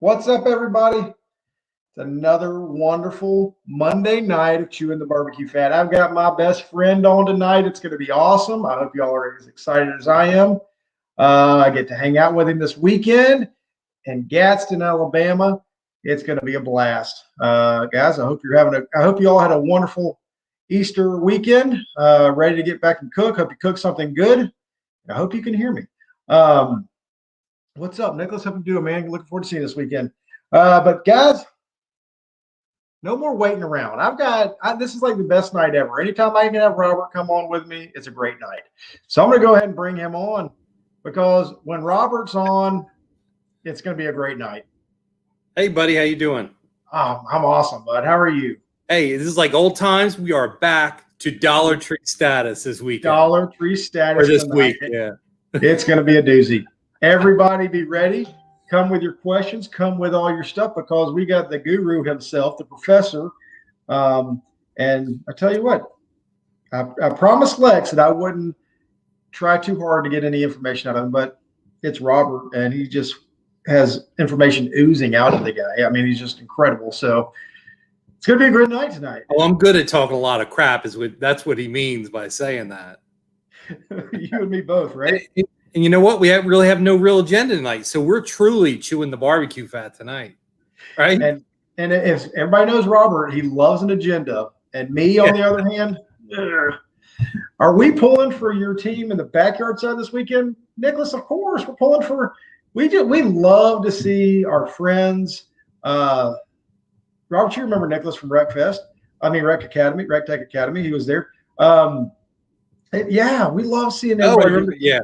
What's up, everybody? It's another wonderful Monday night of Chewin the BBQ Fat. I've got my best friend on tonight. It's going to be awesome. I hope y'all are as excited as I am. I get to hang out with him this weekend in Gadsden, Alabama. It's going to be a blast, guys. I hope you all had a wonderful Easter weekend. Ready to get back and cook. Hope you cook something good. I hope you can hear me. What's up, Nicholas? How you doing, man? Looking forward to seeing you this weekend. But guys, no more waiting around. This is like the best night ever. Anytime I can have Robert come on with me, it's a great night. So I'm going to go ahead and bring him on because when Robert's on, it's going to be a great night. Hey, buddy, how you doing? I'm awesome, bud. How are you? Hey, this is like old times. We are back to Dollar Tree status this weekend. Dollar Tree status for this tonight. week. Yeah, it's going to be a doozy. Everybody be ready. Come with your questions. Come with all your stuff because we got the guru himself, the professor. And I tell you what, I promised Lex that I wouldn't try too hard to get any information out of him, but it's Robert, and he just has information oozing out of the guy. I mean, he's just incredible. So it's going to be a great night tonight. Oh, I'm good at talking a lot of crap. That's what he means by saying that. You and me both, right? And you know what? We really have no real agenda tonight, so we're truly chewing the barbecue fat tonight, right? And if everybody knows Robert, he loves an agenda. And me, on the other hand, are we pulling for your team in the backyard side this weekend, Nicholas? Of course, we're pulling for. We love to see our friends. Robert, you remember Nicholas from Rec Tech Academy. He was there. Yeah, we love seeing everybody. I remember. Yeah,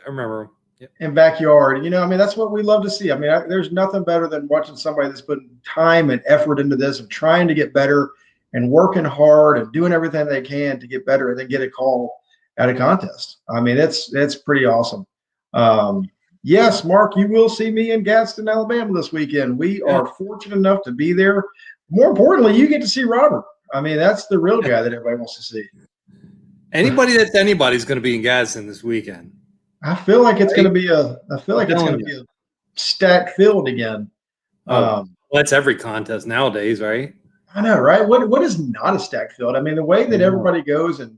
I remember. Yep. In backyard. That's what we love to see. There's nothing better than watching somebody that's putting time and effort into this and trying to get better and working hard and doing everything they can to get better and then get a call at a contest. It's pretty awesome. Yes, Mark, you will see me in Gadsden, Alabama this weekend. We are fortunate enough to be there. More importantly, you get to see Robert. That's the real guy that everybody wants to see. Anybody's going to be in Gadsden this weekend. I feel like it's going to be a stacked field again. That's every contest nowadays, right? I know, right? What is not a stacked field? The way that everybody goes and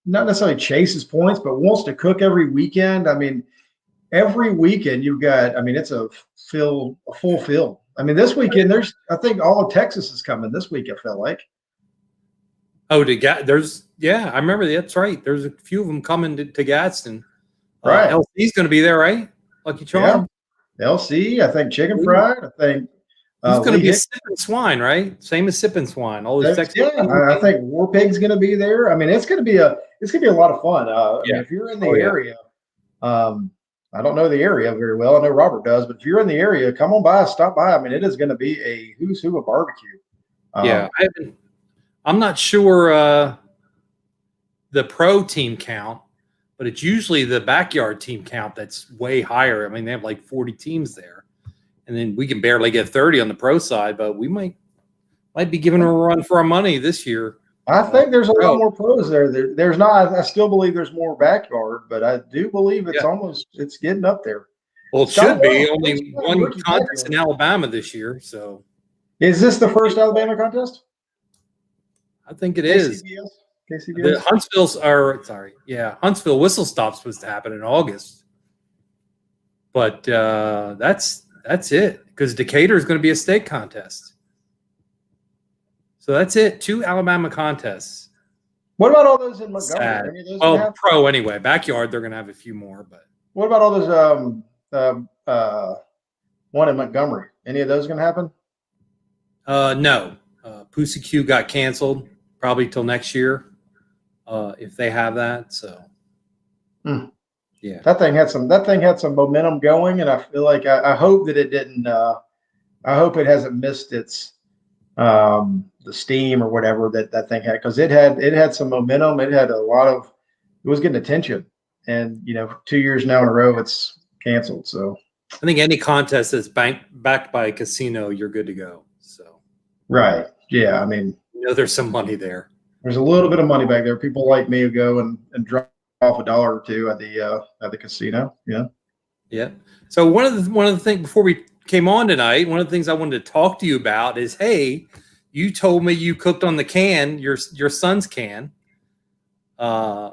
not necessarily chases points, but wants to cook every weekend. Every weekend you've got. It's a full field. This weekend I think all of Texas is coming this week. I feel like. Oh, I remember that's right. There's a few of them coming to Gadsden. Right. LC's going to be there, right? Lucky Charm. Yeah. LC, I think Chicken Fried. I think he's going to be a Sippin' Swine, right? Same as Sippin' Swine. All these Texas. Yeah, I think War Pig's going to be there. It's going to be a lot of fun. If you're in the area, I don't know the area very well. I know Robert does, but if you're in the area, come on by, stop by. It is going to be a who's who of barbecue. I'm not sure the pro team count, but it's usually the backyard team count that's way higher. They have like 40 teams there, and then we can barely get 30 on the pro side, but we might be giving them a run for our money this year. I think there's a lot more pros there. There's not. I still believe there's more backyard, but I do believe it's getting up there. Well, it should be only one contest in Alabama this year. So, is this the first Alabama contest? I think it is. KCBS? Huntsville Whistle Stop's supposed to happen in August. But that's it, because Decatur is going to be a state contest. So that's it. 2 Alabama contests. What about all those in Montgomery? Pro anyway. Backyard, they're going to have a few more. But what about all those one in Montgomery? Any of those going to happen? No. Pussy Q got canceled probably till next year, if they have that. So, yeah, that thing had some momentum going, and I feel like I hope that it didn't. I hope it hasn't missed its the steam or whatever that thing had, because it had some momentum. It was getting attention, and 2 years now in a row it's canceled. So I think any contest that's backed by a casino, you're good to go. So right. Yeah, there's some money there. There's a little bit of money back there. People like me who go and drop off $1 or $2 at the casino. Yeah. Yeah. So one of the things before we came on tonight, one of the things I wanted to talk to you about is, hey, you told me you cooked on the can, your son's can. I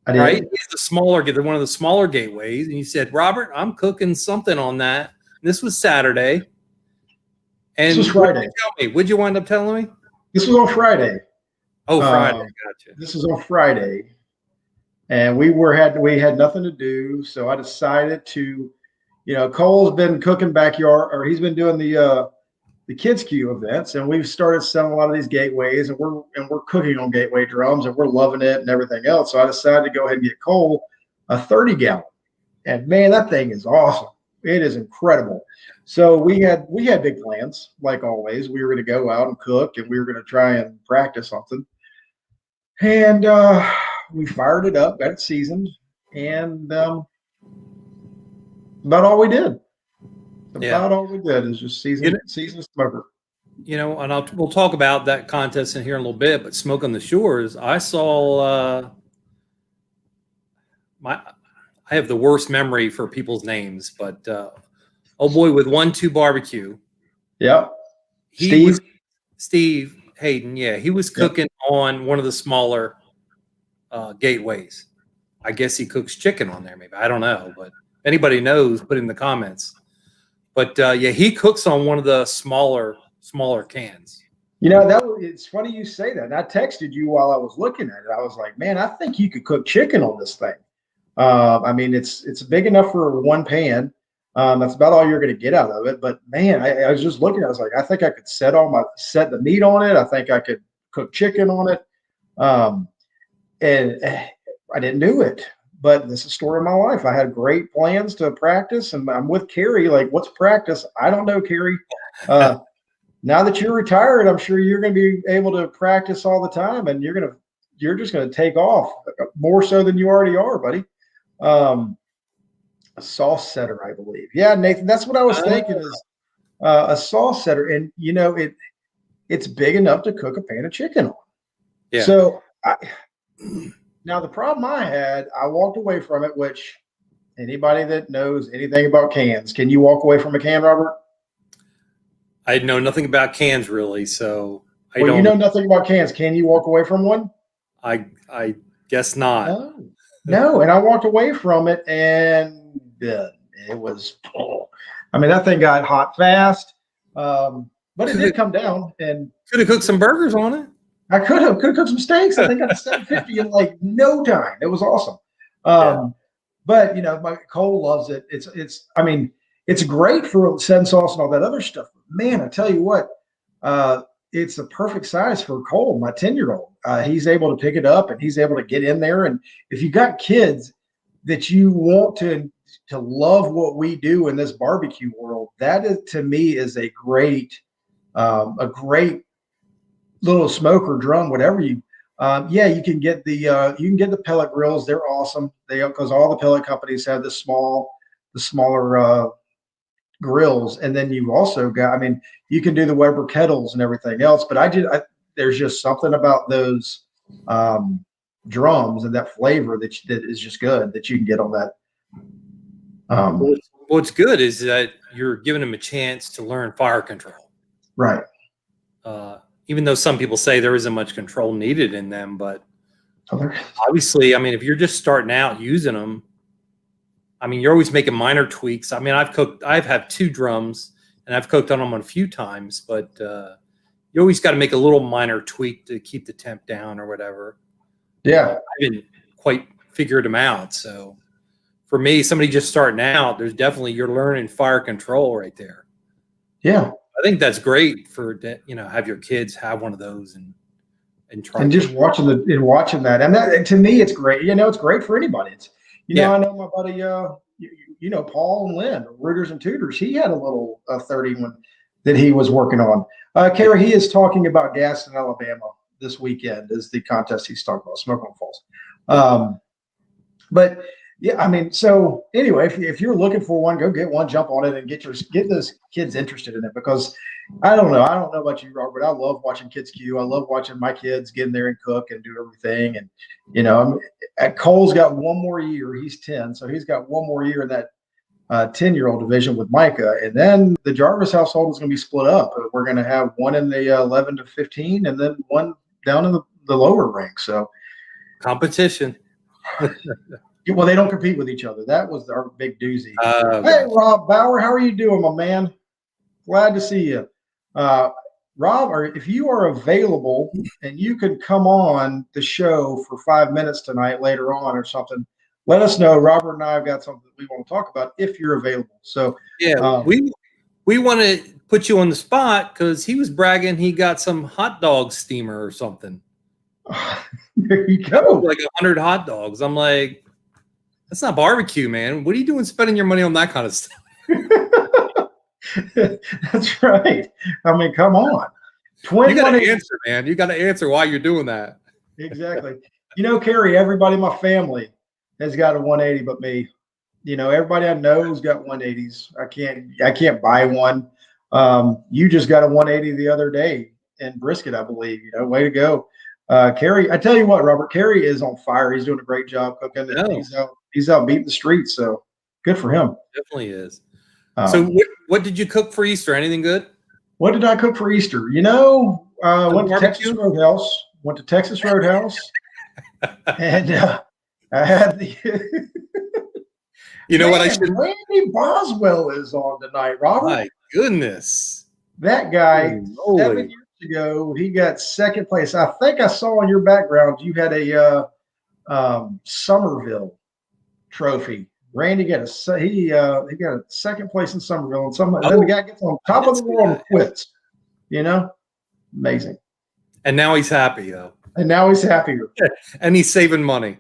did. Right? It's the smaller, one of the smaller gateways. And you said, Robert, I'm cooking something on that. And this was Saturday. And this was Friday. What'd you wind up telling me? This was on Friday. Oh, Friday. Gotcha. This was on Friday. And we had nothing to do. So I decided to, Cole's been cooking backyard, or he's been doing the Kids Q events, and we've started selling a lot of these gateways, and we're cooking on gateway drums, and we're loving it and everything else. So I decided to go ahead and get Cole a 30-gallon, and man, that thing is awesome. It is incredible. So we had big plans, like always. We were going to go out and cook, and we were going to try and practice something. And we fired it up, got it seasoned, and about all we did. About all we did is just season smoker. And we'll talk about that contest in here in a little bit. But Smoke on the Shores, I saw I have the worst memory for people's names, but oh boy, with 1-2 barbecue. Yeah, Steve Hayden. Yeah, he was cooking on one of the smaller gateways. I guess he cooks chicken on there. Maybe, I don't know, but if anybody knows, put in the comments. But he cooks on one of the smaller cans. It's funny you say that. And I texted you while I was looking at it. I was like, man, I think you could cook chicken on this thing. I mean, it's big enough for one pan. That's about all you're going to get out of it. But man, I was just looking. I was like, I think I could set the meat on it. I think I could cook chicken on it. And I didn't do it. But this is the story of my life. I had great plans to practice, and I'm with Carrie. Like, what's practice? I don't know, Carrie. Now that you're retired, I'm sure you're going to be able to practice all the time, and you're just going to take off more so than you already are, buddy. A sauce setter, I believe. Yeah, Nathan, that's what I was thinking is a sauce setter, and it's big enough to cook a pan of chicken on. Yeah. So now, the problem I had, I walked away from it, which anybody that knows anything about cans, can you walk away from a can, Robert? I know nothing about cans, really, so I don't. You know nothing about cans. Can you walk away from one? I guess not. No, and I walked away from it, and it was, I mean, that thing got hot fast, but it did come down. And could have cooked some burgers on it. I could have cooked some steaks. I think I got 750 in like no time. It was awesome. But my Cole loves it. I mean, it's great for setting sauce and all that other stuff. Man, I tell you what, it's the perfect size for Cole, my 10-year-old. He's able to pick it up and he's able to get in there. And if you got kids that you want to love what we do in this barbecue world, that is, to me, is a great little smoker drum, whatever you can get the pellet grills. They're awesome. Because all the pellet companies have the smaller grills, and then you also got, I mean, you can do the Weber kettles and everything else, but there's just something about those drums and that flavor that is just good that you can get on that. What's good is that you're giving them a chance to learn fire control, right? Even though some people say there isn't much control needed in them, but obviously, I mean, if you're just starting out using them, I mean, you're always making minor tweaks. I mean, I've had 2 drums and I've cooked on them a few times, but you always got to make a little minor tweak to keep the temp down or whatever. Yeah. I didn't quite figure them out. So for me, somebody just starting out, there's definitely, you're learning fire control right there. Yeah. I think that's great for, have your kids have one of those and try. And just watching that. And that, to me, it's great. It's great for anybody. It's, I know my buddy, Paul and Lynn, Rooters and Tutors, he had a little 30 one that he was working on. Kara, he is talking about Gaston, Alabama this weekend is the contest he's talking about, Smoke on Falls. But yeah, I mean, so anyway, if you're looking for one, go get one, jump on it, and get those kids interested in it. Because I don't know about you, Robert. I love watching Kids Q. I love watching my kids get in there and cook and do everything. And Cole's got one more year. He's 10, so he's got one more year in 10-year-old division with Micah. And then the Jarvis household is going to be split up. We're going to have one in the 11 to 15 and then one down in the lower ranks. So competition. Well, they don't compete with each other. That was our big doozy. Hey, Gotcha. Rob Bauer, how are you doing, my man? Glad to see you. Rob, or if you are available and you can come on the show for 5 minutes tonight later on or something, let us know. Robert and I have got something that we want to talk about if you're available. So Yeah, we want to put you on the spot because he was bragging he got some hot dog steamer or something. There you go. Like 100 hot dogs. I'm like, that's not barbecue, man. What are you doing spending your money on that kind of stuff? That's right. I mean, come on. You got to answer, man. You got to answer why you're doing that. Exactly. Carrie, everybody in my family has got a 180 but me. Everybody I know has got 180s. I can't buy one. You just got a 180 the other day in brisket, I believe. Way to go. Carrie, I tell you what, Robert, Carrie is on fire. He's doing a great job cooking. And he's out beating the streets. So good for him. Definitely is. So what did you cook for Easter? Anything good? What did I cook for Easter? Went to Texas Roadhouse. And I had the what I should. Randy Boswell is on tonight, Robert. My goodness. That guy 7 years ago, he got second place. I think I saw in your background you had a Somerville trophy. Randy got he got a second place in Somerville, and then the guy gets on top of the world and quits. Amazing. And now he's happy though. And now he's happier. And he's saving money.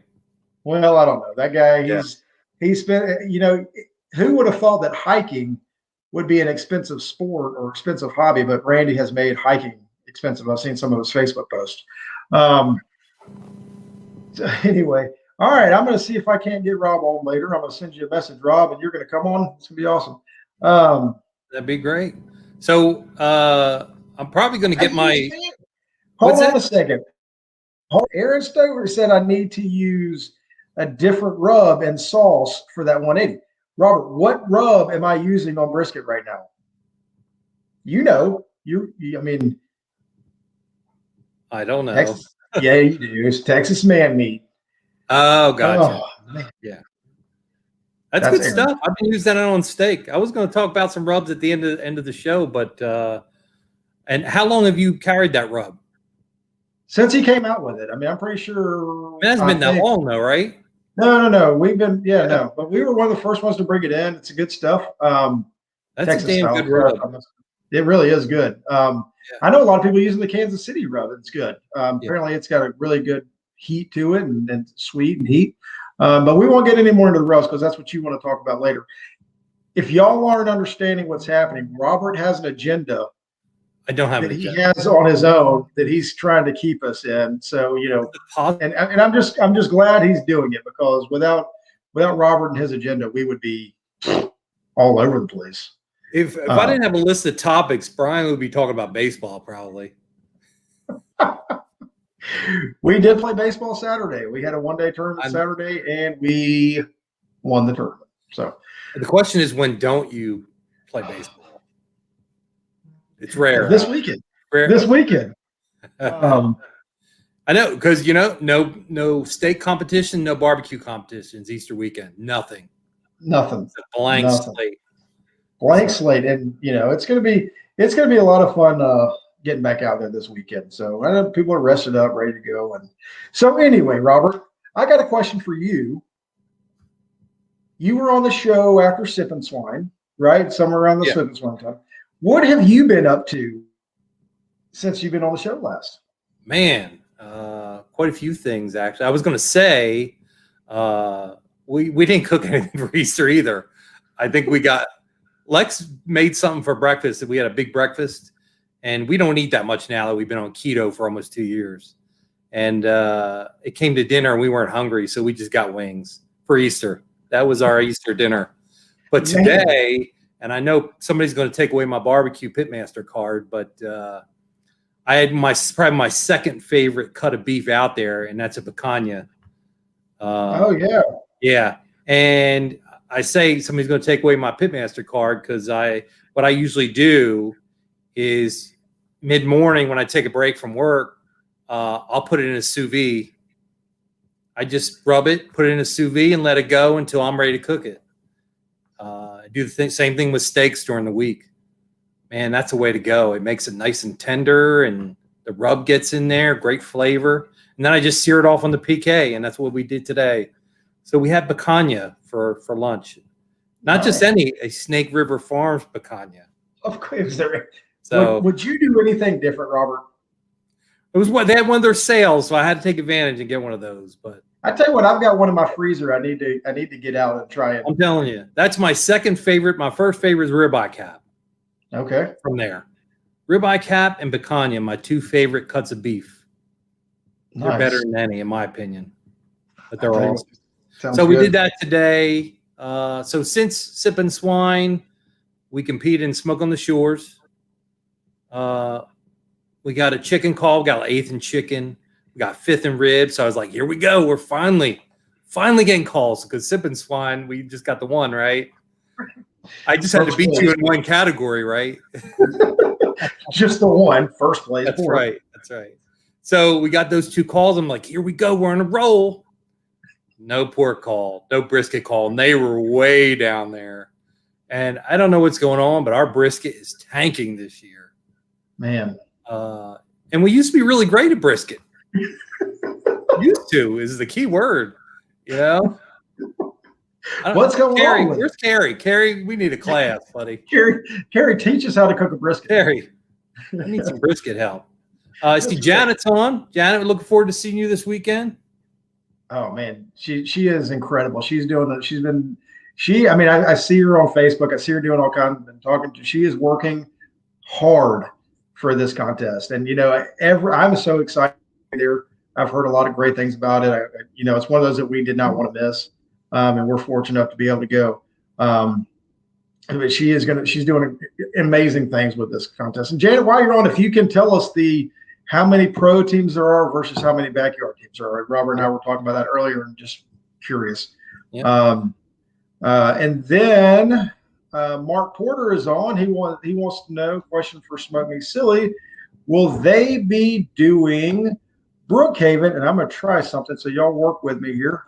Well, I don't know. That guy, he's spent. Who would have thought that hiking would be an expensive sport or expensive hobby? But Randy has made hiking expensive. I've seen some of his Facebook posts. Anyway. All right, I'm going to see if I can't get Rob on later. I'm going to send you a message, Rob, and you're going to come on. It's going to be awesome. That'd be great. So I'm probably going to get my. Hold on a second. Aaron Stover said I need to use a different rub and sauce for that 180. Robert, what rub am I using on brisket right now? I don't know. Texas, yeah, you do. It's Texas man meat. Oh, gotcha. Oh, yeah. That's good stuff. I've been using that on steak. I was going to talk about some rubs at the end of the show, but and how long have you carried that rub? Since he came out with it. I mean, I'm pretty sure it hasn't been that long though, right? No. We've been no. But we were one of the first ones to bring it in. It's good stuff. That's Texas a damn style good rub. It really is good. I know a lot of people using the Kansas City rub. It's good. Apparently it's got a really good heat to it and sweet and heat. But we won't get any more into the rubs because that's what you want to talk about later. If y'all aren't understanding what's happening, Robert has an agenda. I don't have that he has on his own that he's trying to keep us in. So and I'm just glad he's doing it because without Robert and his agenda, we would be all over the place. If I didn't have a list of topics, Brian would be talking about baseball probably. We did play baseball Saturday. We had a one-day tournament Saturday, and we won the tournament. So the question is, when don't you play baseball? It's rare. This weekend. Rare. This weekend. I know because no steak competition, no barbecue competitions. Easter weekend, nothing. It's a blank slate. Blank slate, and it's gonna be a lot of fun. Getting back out there this weekend. So I know people are rested up, ready to go. And so anyway, Robert, I got a question for you. You were on the show after Sippin' Swine, right? Somewhere around the Sippin' Swine time. What have you been up to since you've been on the show last? Man, quite a few things, actually. I was going to say we didn't cook anything for Easter either. I think Lex made something for breakfast. We had a big breakfast. And we don't eat that much now that we've been on keto for almost 2 years. And it came to dinner and we weren't hungry, so we just got wings for Easter. That was our Easter dinner. But today, and I know somebody's going to take away my barbecue pitmaster card, but I had probably my second favorite cut of beef out there, and that's a picanha. Oh, yeah. Yeah. And I say somebody's going to take away my Pitmaster card because what I usually do is mid-morning when I take a break from work, I'll put it in a sous vide. I just rub it, put it in a sous vide, and let it go until I'm ready to cook it. I do the same thing with steaks during the week. Man, that's a way to go. It makes it nice and tender, and the rub gets in there, great flavor. And then I just sear it off on the PK, and that's what we did today. So we had picanha for lunch. Not just a Snake River Farms picanha. Of course. So would you do anything different, Robert? It was they had one of their sales, so I had to take advantage and get one of those. But I tell you what, I've got one in my freezer. I need to get out and try it. I'm telling you, that's my second favorite. My first favorite is ribeye cap. Okay. From there, ribeye cap and picanha, my two favorite cuts of beef. Nice. They're better than any, in my opinion. But they're awesome. So we did that today. So since Sippin' Swine, we compete in Smoke on the Shores. We got a chicken call. We got an 8th and chicken. We got 5th and ribs. So I was like, here we go. We're finally getting calls because Sippin' Swine, we just got the one, right? I just had to beat you in one category, right? Just the one, first place. That's right. That's right. So we got those 2 calls. I'm like, here we go. We're on a roll. No pork call, no brisket call. And they were way down there. And I don't know what's going on, but our brisket is tanking this year. Man. And we used to be really great at brisket. Used to is the key word, you know. What's going on? Where's Carrie? Carrie, we need a class, buddy. Carrie, teach us how to cook a brisket. Carrie, I need some brisket help. See, Janet's on. Janet, we're looking forward to seeing you this weekend. Oh man, she is incredible. She's doing it. I mean, I see her on Facebook. I see her doing all kinds of talking. She is working hard for this contest, and I'm so excited there. I've heard a lot of great things about it. It's one of those that we did not want to miss, and we're fortunate enough to be able to go. But she's doing amazing things with this contest. And Janet, while you're on, if you can tell us how many pro teams there are versus how many backyard teams there are. Robert and I were talking about that earlier, and just curious. Yeah. And then Mark Porter is on. He wants to know, question for Smoke Me Silly, will they be doing Brookhaven? And I'm going to try something, so y'all work with me here.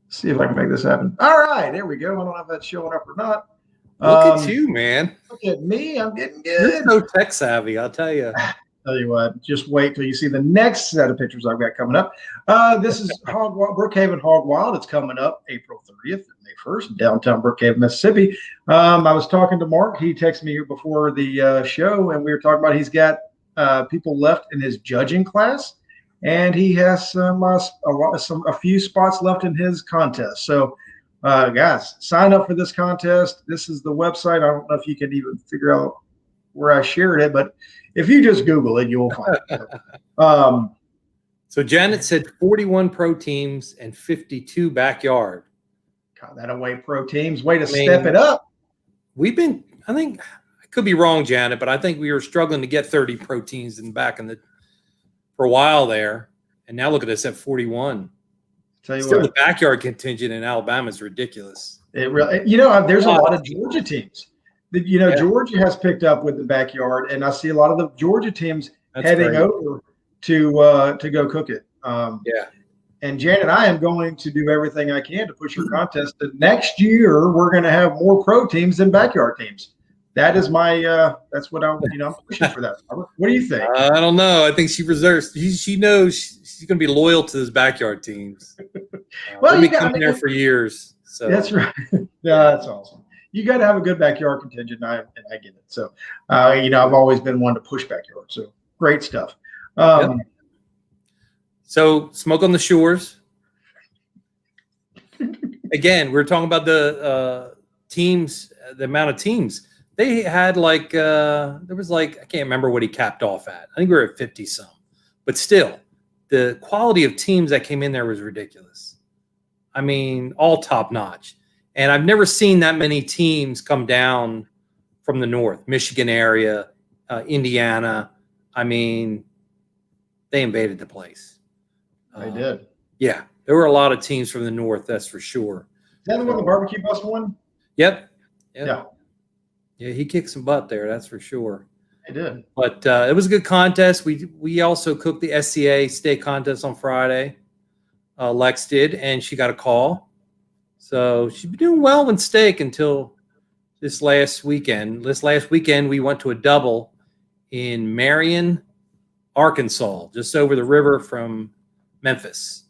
See if I can make this happen. All right, there we go. I don't know if that's showing up or not. Look at you, man. Look at me. I'm getting good. You're so tech savvy, I'll tell you. Tell you what, just wait till you see the next set of pictures I've got coming up. This is Brookhaven Hog Wild. It's coming up April 30th and May 1st, downtown Brookhaven, Mississippi. I was talking to Mark. He texted me here before the show, and we were talking about he's got people left in his judging class, and he has a few spots left in his contest. So, guys, sign up for this contest. This is the website. I don't know if you can even figure out where I shared it, but if you just Google it, you'll find it. So Janet said 41 pro teams and 52 backyard. God, that away pro teams. Way to step it up. I think I could be wrong, Janet, but I think we were struggling to get 30 pro teams for a while there. And now look at us at 41. Still, the backyard contingent in Alabama is ridiculous. It really, there's a lot of Georgia teams. Georgia has picked up with the backyard, and I see a lot of the Georgia teams heading over to go cook it. And Janet, I am going to do everything I can to push your contest. Next year, we're going to have more pro teams than backyard teams. That is that's what I'm pushing for that. What do you think? I don't know. I think she reserves. She knows she's going to be loyal to those backyard teams. Well, we've been coming there for years. So that's right. Yeah, that's awesome. You got to have a good backyard contingent, and I get it. So, I've always been one to push backyard. So, great stuff. So, Smoke on the Shores. Again, we're talking about the teams, the amount of teams. They had I can't remember what he capped off at. I think we were at 50 some. But still, the quality of teams that came in there was ridiculous. I mean, all top notch. And I've never seen that many teams come down from the north, Michigan area, Indiana. I mean, they invaded the place. They did. Yeah, there were a lot of teams from the north, that's for sure. Is that the one the barbecue bus won? Yep. Yeah. Yeah, he kicked some butt there, that's for sure. They did. But it was a good contest. We also cooked the SCA steak contest on Friday. Lex did, and she got a call. So she's been doing well with steak until this last weekend. This last weekend, we went to a double in Marion, Arkansas, just over the river from Memphis.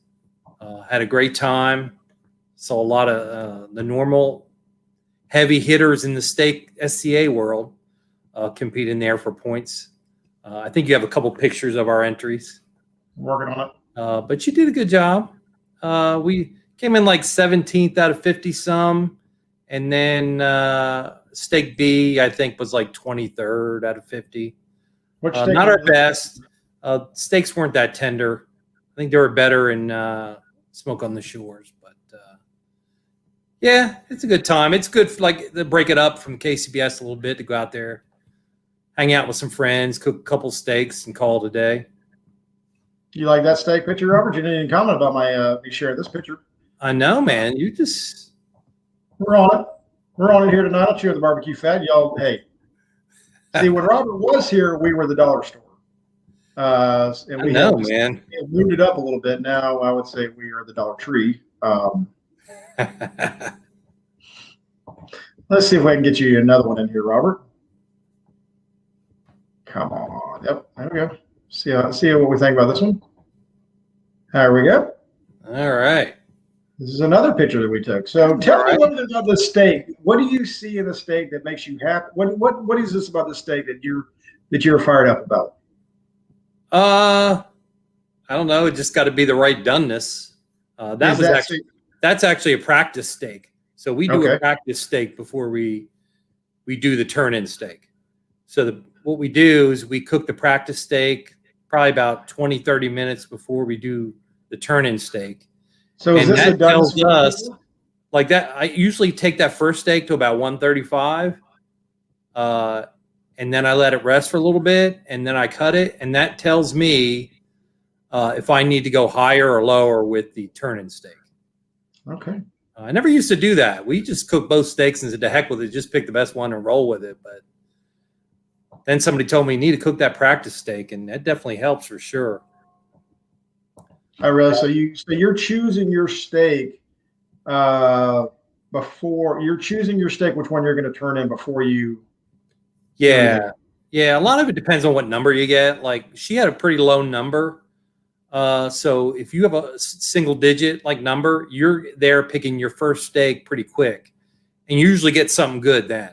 Had a great time. Saw a lot of the normal heavy hitters in the steak SCA world competing there for points. I think you have a couple pictures of our entries. Working on it. But you did a good job. We came in like 17th out of 50 some. And then steak B, I think, was like 23rd out of 50. Not our best. Steaks weren't that tender. I think they were better in Smoke on the Shores. But yeah, it's a good time. It's good for, like, to break it up from KCBS a little bit, to go out there, hang out with some friends, cook a couple steaks, and call it a day. You like that steak picture, Robert? You didn't even comment about me sharing this picture. I know, man. You just... We're on it. We're on it here tonight. I'll cheer the barbecue fat. Y'all, hey. See, when Robert was here, we were the dollar store. And we man. Moved it up a little bit. Now I would say we are the Dollar Tree. Let's see if I can get you another one in here, Robert. Come on. Yep, there we go. See what we think about this one. There we go. All right. This is another picture that we took. So tell me a little bit about the steak. What do you see in the steak that makes you happy? What is this about the steak that you're fired up about? I don't know. It just got to be the right doneness. That's actually a practice steak. So we do a practice steak before we do the turn-in steak. So what we do is we cook the practice steak probably about 20, 30 minutes before we do the turn-in steak. So is this tells us like that? I usually take that first steak to about 135, and then I let it rest for a little bit, and then I cut it, and that tells me if I need to go higher or lower with the turn-in steak. Okay. I never used to do that. We just cooked both steaks and said, "To heck with it, just pick the best one and roll with it." But then somebody told me you need to cook that practice steak, and that definitely helps for sure. Oh, really? So you're choosing your steak before you're choosing your steak, which one you're going to turn in before you. Yeah. A lot of it depends on what number you get. Like, she had a pretty low number. So if you have a single digit like number, you're there picking your first steak pretty quick, and you usually get something good then.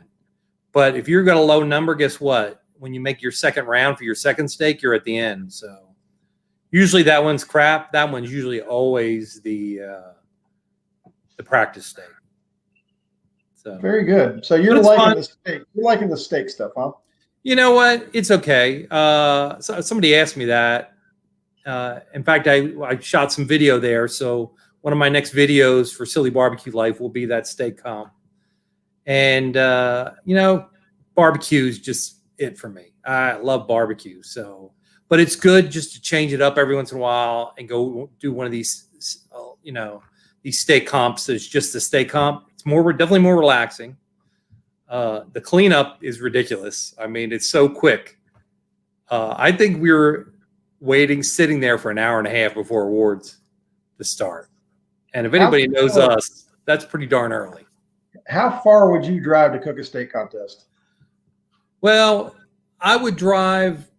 But if you've got a low number, guess what? When you make your second round for your second steak, you're at the end. So usually that one's crap. That one's usually always the practice steak. So very good. So you're liking the steak. You're liking the steak stuff, huh? You know what? It's okay. So somebody asked me that. In fact, I shot some video there. So one of my next videos for Silly Barbecue Life will be that steak comp. And barbecue is just it for me. I love barbecue. So, but it's good just to change it up every once in a while and go do one of these, these steak comps. That's just a steak comp. It's definitely more relaxing. The cleanup is ridiculous. I mean, it's so quick. I think we were sitting there for an hour and a half before awards to start. And if anybody knows us, that's pretty darn early. How far would you drive to cook a steak contest? Well, I would drive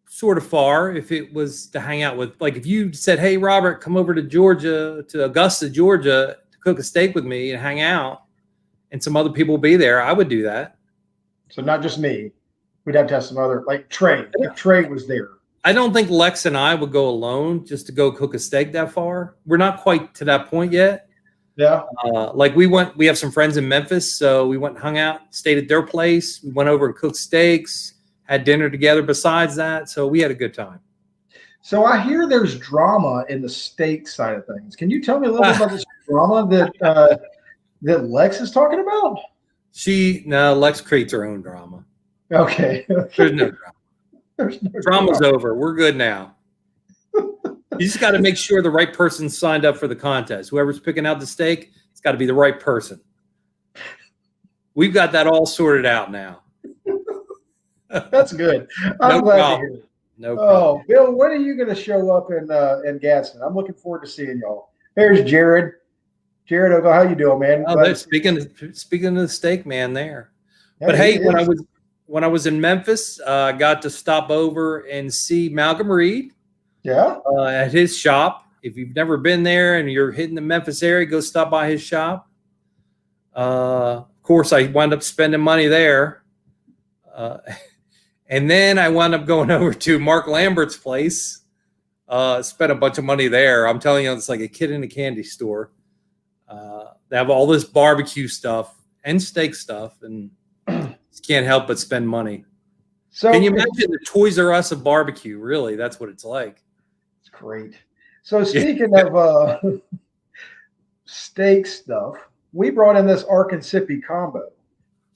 sort of far if it was to hang out with, like, if you said, "Hey, Robert, come over to Augusta, Georgia to cook a steak with me and hang out," and some other people will be there, I would do that. So not just me. We'd have to have some other, like Trey. If Trey was there. I don't think Lex and I would go alone just to go cook a steak that far. We're not quite to that point yet. Yeah. We have some friends in Memphis, so we went and hung out, stayed at their place. We went over and cooked steaks, had dinner together besides that. So we had a good time. So I hear there's drama in the steak side of things. Can you tell me a little bit about this drama that Lex is talking about? Lex creates her own drama. Okay. There's no drama. Drama's over. We're good now. You just got to make sure the right person signed up for the contest. Whoever's picking out the steak, it's got to be the right person. We've got that all sorted out now. That's good. I'm glad to hear it. No problem. Oh, Bill, when are you going to show up in Gadsden? I'm looking forward to seeing y'all. There's Jared. Jared, how you doing, man? Oh, speaking of the steak man there. Yeah, but hey, when I was in Memphis, I got to stop over and see Malcolm Reed. Yeah. At his shop. If you've never been there and you're hitting the Memphis area, go stop by his shop. Of course, I wound up spending money there. And then I wound up going over to Mark Lambert's place. Spent a bunch of money there. I'm telling you, it's like a kid in a candy store. They have all this barbecue stuff and steak stuff, and just can't help but spend money. So can you imagine the Toys R Us of barbecue? Really, that's what it's like. It's great. So speaking of steak stuff, we brought in this Arkansas combo.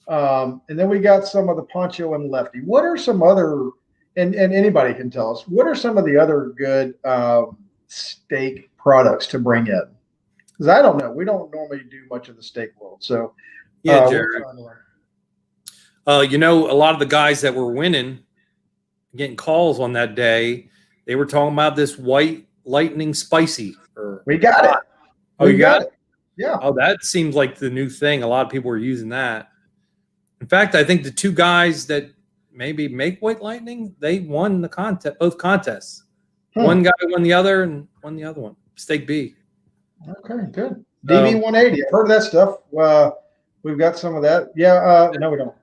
And then we got some of the Poncho and Lefty. What are some other, and anybody can tell us, what are some of the other good steak products to bring in? Because I don't know. We don't normally do much of the steak world. So, yeah, Jared. A lot of the guys that were winning, getting calls on that day, they were talking about this white lightning spicy. We got it. Oh, you got it? Yeah. Oh, that seems like the new thing. A lot of people were using that. In fact, I think the two guys that maybe make white lightning, they won the contest, both contests. One guy won the other and won the other one. Steak B. Okay, good. DB 180. I've heard of that stuff. We've got some of that. Yeah. No, we don't.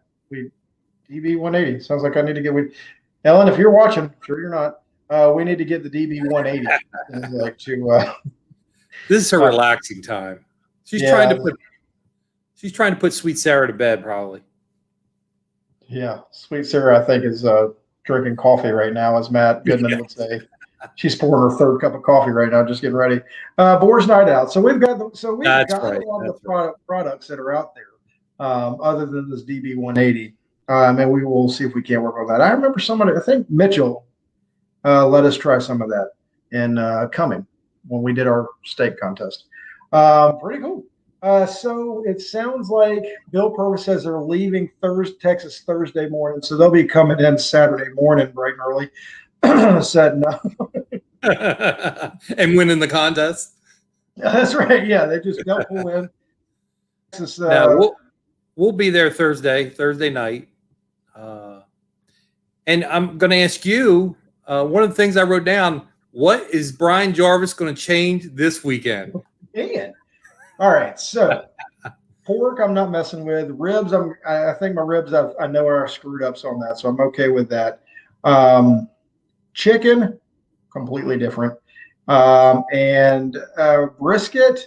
DB 180. Sounds like I need to get with Ellen. If you're watching, I'm sure you're not. We need to get the DB 180. This is her relaxing time. She's trying to put Sweet Sarah to bed, probably. Yeah, Sweet Sarah, I think, is drinking coffee right now, as Matt Goodman would say. She's pouring her third cup of coffee right now, just getting ready. Boar's night out. So we've got a lot of the products that are out there, other than this DB 180. And we will see if we can work on that. I remember somebody, I think Mitchell, let us try some of that in Cumming when we did our steak contest. Pretty cool. So it sounds like Bill Purvis says they're leaving Texas Thursday morning, so they'll be coming in Saturday morning bright and early, setting up. And winning the contest. That's right. Yeah, they'll pull in. Texas, we'll be there Thursday night. And I'm going to ask you, one of the things I wrote down, what is Brian Jarvis going to change this weekend? Man. All right, so pork I'm not messing with. Ribs, I think my ribs I know are screwed ups on that, so I'm okay with that. Chicken, completely different. And brisket,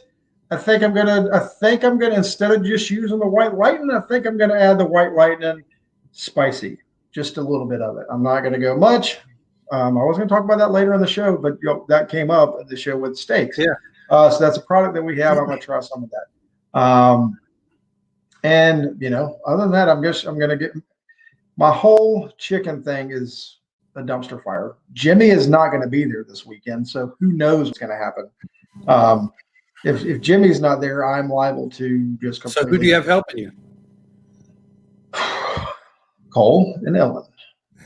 I think I'm gonna instead of just using the white lightning, I think I'm gonna add the white lightning spicy, just a little bit of it. I'm not gonna go much. I was gonna talk about that later in the show, but that came up in the show with steaks. Yeah. So that's a product that we have. I'm going to try some of that. And other than that, I'm going to get my whole chicken thing is a dumpster fire. Jimmy is not going to be there this weekend, so who knows what's going to happen. If Jimmy's not there, I'm liable to just completely. So who do you have helping you? Cole and Ellen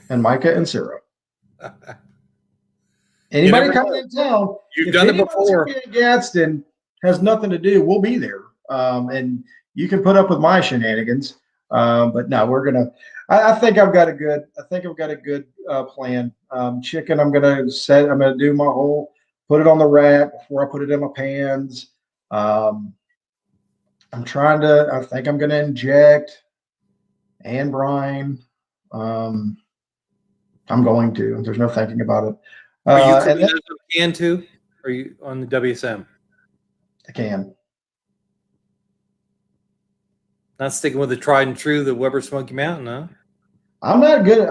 and Micah and Sarah. Anybody coming in town, you've done it before. Gadsden has nothing to do. We'll be there, and you can put up with my shenanigans. But no, we're gonna. I think I've got a good. Plan. Chicken, I'm gonna do my whole. Put it on the rack before I put it in my pans. I think I'm gonna inject and brine. I'm going to. There's no thinking about it. Are you cooking those on the can too? Or are you on the WSM? The can. Not sticking with the tried and true, the Weber Smoky Mountain, huh? I'm not good.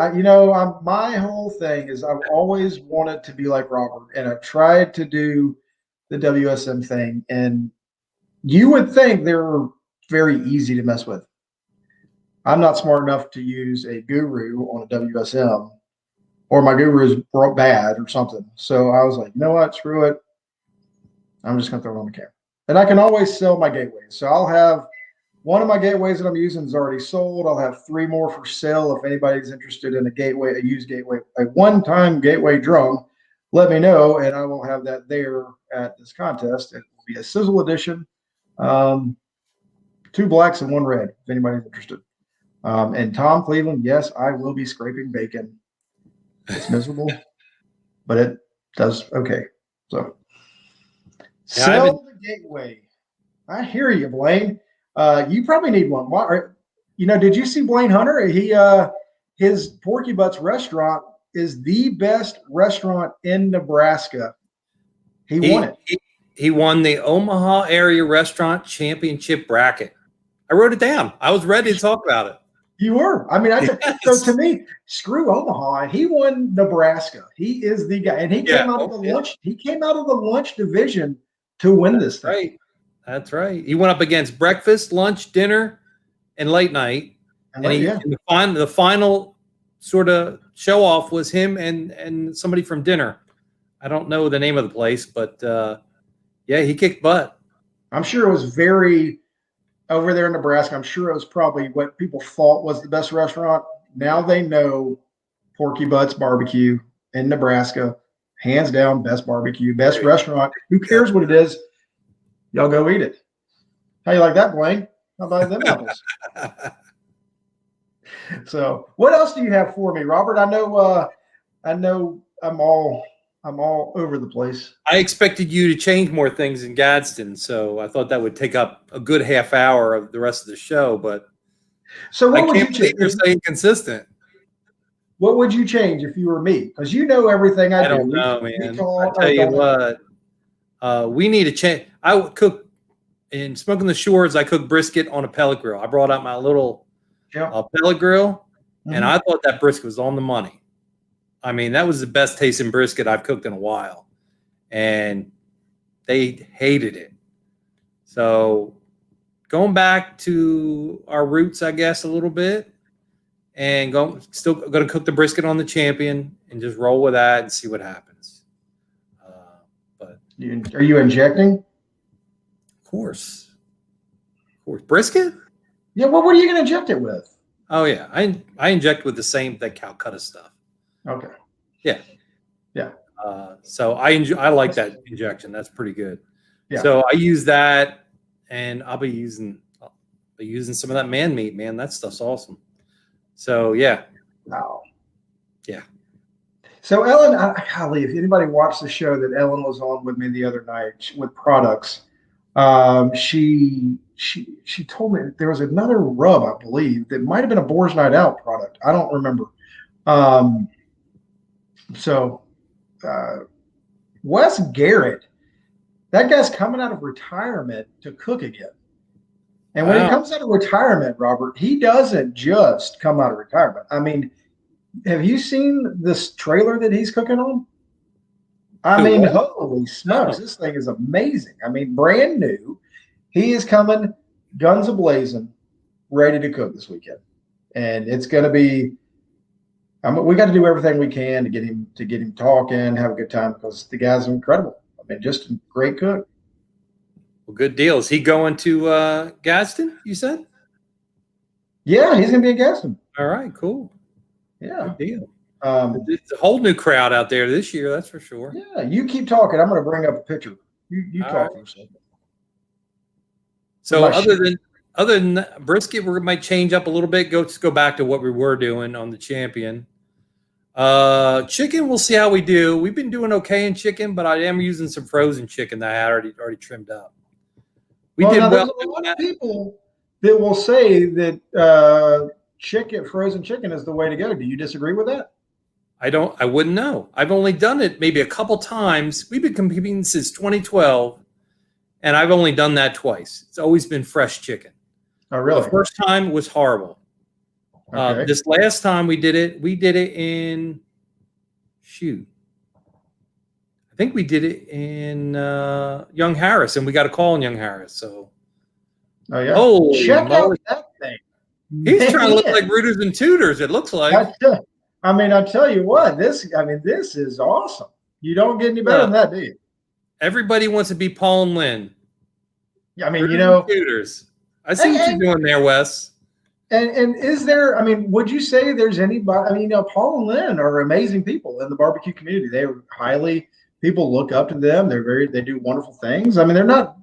My whole thing is I've always wanted to be like Robert, and I've tried to do the WSM thing. And you would think they're very easy to mess with. I'm not smart enough to use a guru on a WSM. or my guru is bad or something. So I was like, you know what? Screw it. I'm just going to throw it on the camera. And I can always sell my gateways. So I'll have one of my gateways that I'm using is already sold. I'll have 3 more for sale. If anybody's interested in a gateway, a used gateway, a one-time gateway drum, let me know, and I will have that there at this contest. It will be a sizzle edition, 2 blacks and 1 red, if anybody's interested. And Tom Cleveland, yes, I will be scraping bacon. It's miserable, but it does okay. So sell the gateway. I hear you, Blaine. You probably need one. Did you see Blaine Hunter? His Porky Butts restaurant is the best restaurant in Nebraska. He won it. He won the Omaha Area Restaurant Championship bracket. I wrote it down. I was ready to talk about it. You were. I mean, so to me, screw Omaha. He won Nebraska. He is the guy, and he came out of the lunch. He came out of the lunch division to win this thing. Right. That's right. He went up against breakfast, lunch, dinner, and late night. And the final sort of show off was him and somebody from dinner. I don't know the name of the place, but he kicked butt. I'm sure it was very over there in Nebraska. I'm sure it was probably what people thought was the best restaurant. Now they know Porky Butts Barbecue in Nebraska, hands down, best barbecue, best restaurant. Who cares what it is? Y'all go eat it. How you like that, Blaine? How about them apples? So, what else do you have for me, Robert? I know I'm all over the place. I expected you to change more things in Gadsden, so I thought that would take up a good half hour of the rest of the show. But so, what would you change? You're staying consistent. What would you change if you were me? Because you know everything I do. I don't know, man. I tell you what. We need to change. I would cook in Smoking the Shores. I cook brisket on a pellet grill. I brought out my little pellet grill, and I thought that brisket was on the money. I mean, that was the best tasting brisket I've cooked in a while, and they hated it. So going back to our roots, I guess, a little bit, and still going to cook the brisket on the Champion and just roll with that and see what happens. Are you injecting? Of course. Brisket? Yeah. Well, what are you going to inject it with? Oh yeah, I inject with the same Calcutta stuff. Okay. Yeah. Yeah. So I like that injection. That's pretty good. Yeah. So I use that, and I'll be using some of that man meat. Man, that stuff's awesome. So yeah. Wow. Yeah. So Ellen, golly, if anybody watched the show that Ellen was on with me the other night with products, she told me there was another rub, I believe, that might have been a Boar's Night Out product. I don't remember. Wes Garrett, that guy's coming out of retirement to cook again. And when he comes out of retirement, Robert, he doesn't just come out of retirement. I mean, have you seen this trailer that he's cooking on? I mean, holy smokes, this thing is amazing. I mean, brand new. He is coming guns a-blazing, ready to cook this weekend. And it's going to be we got to do everything we can to get him talking, have a good time, because the guy's incredible. I mean, just a great cook. Well, good deal. Is he going to Gadsden, you said? Yeah, he's going to be in Gadsden. All right, cool. Yeah. Good deal. It's a whole new crowd out there this year, that's for sure. Yeah, you keep talking. I'm going to bring up a picture. You talk for a second. So other than that, brisket, we might change up a little bit. Let's go back to what we were doing on the Champion. Chicken, we'll see how we do. We've been doing okay in chicken, but I am using some frozen chicken that I had already trimmed up. There's a lot of people that will say that frozen chicken is the way to go. Do you disagree with that? I wouldn't know. I've only done it maybe a couple times. We've been competing since 2012, and I've only done that twice. It's always been fresh chicken. Oh, really? The first time was horrible. Okay. This last time we did it in I think we did it in Young Harris, and we got a call in Young Harris. So, check out that thing. He's trying to look like Rooters and Tooters. It looks like. I mean, I tell you what, this is awesome. You don't get any better than that, do you? Everybody wants to be Paul and Lynn. I mean, Shooters. I see what you're doing there, Wes. And is there? I mean, would you say there's anybody? I mean, Paul and Lynn are amazing people in the barbecue community. They're highly people look up to them. They do wonderful things. I mean, they're not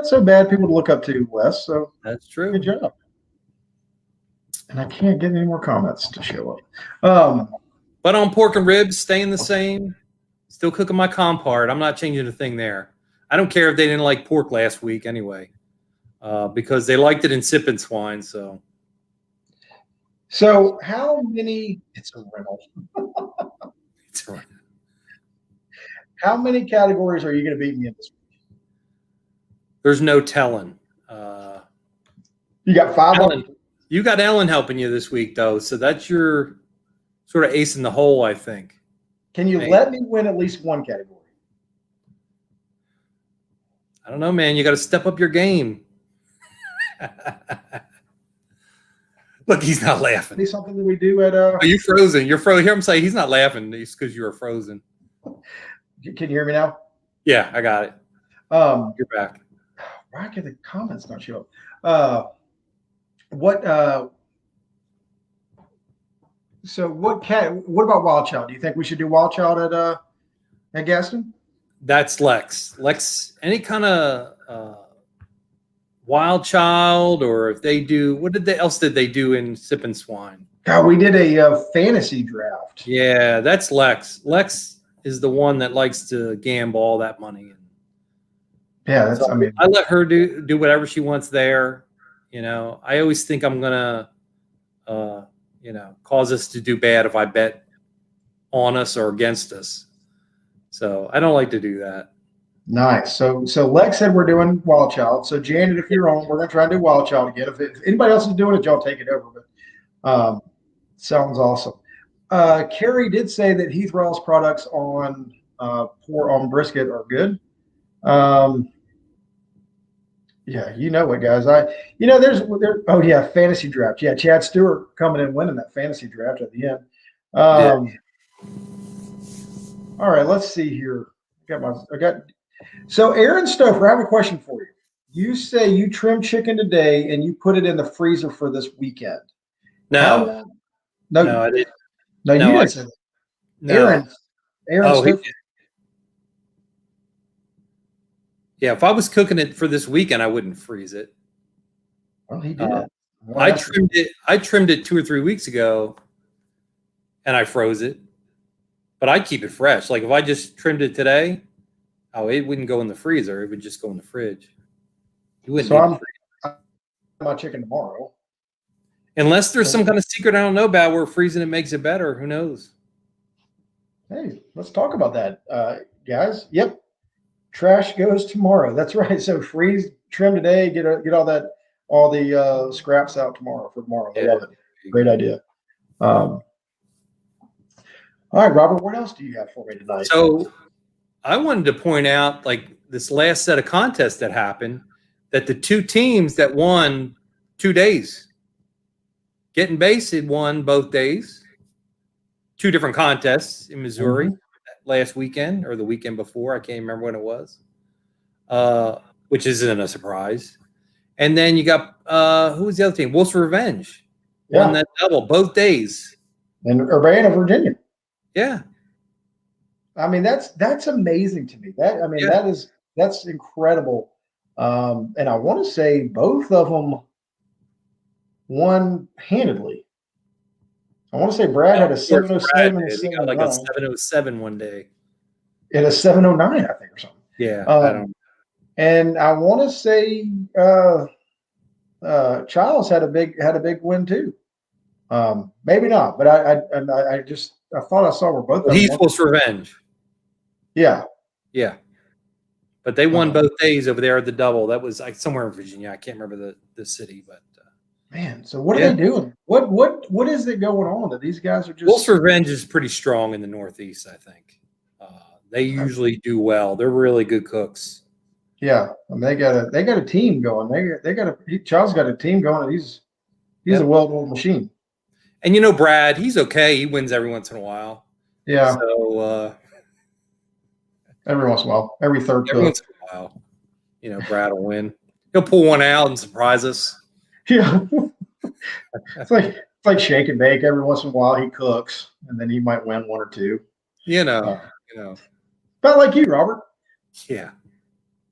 so bad people to look up to, Wes. So that's true. Good job. And I can't get any more comments to show up. But on pork and ribs, staying the same. Still cooking my compart. I'm not changing a thing there. I don't care if they didn't like pork last week anyway, because they liked it in sip and swine. So how many? It's a rental. It's a rental. How many categories are you going to beat me in this week? There's no telling. You got 5. You got Ellen helping you this week, though, so that's your sort of ace in the hole, I think. Can you let me win at least one category? I don't know, man. You got to step up your game. Look, he's not laughing. Is something that we do at Oh, you're frozen. You're frozen. Hear him say he's not laughing. It's because you were frozen. Can you hear me now? Yeah, I got it. You're back. Why can the comments not show up? What about Wild Child? Do you think we should do Wild Child at Gaston? That's Lex. Any kind of Wild Child, or if they do, what else did they do in Sip and Swine? God, we did a fantasy draft. Yeah, that's Lex. Lex is the one that likes to gamble all that money. Yeah, I let her do whatever she wants there. I always think I'm gonna, cause us to do bad if I bet on us or against us. So I don't like to do that. Nice. So Lex said we're doing Wild Child. So Janet, if you're on, we're gonna try and do Wild Child again. If anybody else is doing it, y'all take it over. But sounds awesome. Carrie did say that Heath Raw's products on brisket are good. Yeah, you know what, guys. Oh yeah, fantasy draft. Yeah, Chad Stewart coming in winning that fantasy draft at the end. All right, let's see here. So Aaron Stouffer, I have a question for you. You say you trimmed chicken today and you put it in the freezer for this weekend. No, I didn't. No, you didn't say that. No. Aaron Stouffer. Yeah, if I was cooking it for this weekend, I wouldn't freeze it. Well, he did. I trimmed it 2 or 3 weeks ago, and I froze it. But I keep it fresh. Like if I just trimmed it today, it wouldn't go in the freezer. It would just go in the fridge. You wouldn't. So I'm my chicken tomorrow. Unless there's some kind of secret I don't know about where freezing it makes it better. Who knows? Hey, let's talk about that, guys. Yep. Trash goes tomorrow. That's right. So freeze, trim today, get all the scraps out tomorrow for tomorrow. I love it. Great idea. All right, Robert, what else do you have for me tonight? So I wanted to point out, like this last set of contests that happened, that the 2 teams that won 2 days, Getting Basted won both days, 2 different contests in Missouri. Mm-hmm. Last weekend or the weekend before. I can't remember when it was, which isn't a surprise. And then you got, who was the other team? Wolf's Revenge. Yeah. Won that double both days. In Urbana, Virginia. Yeah. I mean, that's amazing to me. That's incredible. And I want to say both of them won handedly. I want to say Brad had a 707. He got like a 707 one day. It a 709, I think, or something. Yeah, I don't. And I want to say Childs had a big win too. Maybe not, but I thought I saw where both. Well, he's Wolf's Revenge. Yeah. But they won both days over there at the double. That was like somewhere in Virginia. I can't remember the city, but. Man, so what are they doing? What is it going on that these guys are just? Wolf's Revenge is pretty strong in the Northeast, I think. They usually do well. They're really good cooks. Yeah, I mean, they got a team going. Charles got a team going. And he's a well-oiled machine. And Brad, he's okay. He wins every once in a while. Yeah. So every once in a while, every third every cook. once in a while, Brad will win. He'll pull one out and surprise us. Yeah. It's like shake and bake. Every once in a while, he cooks, and then he might win one or two. About like you, Robert. Yeah.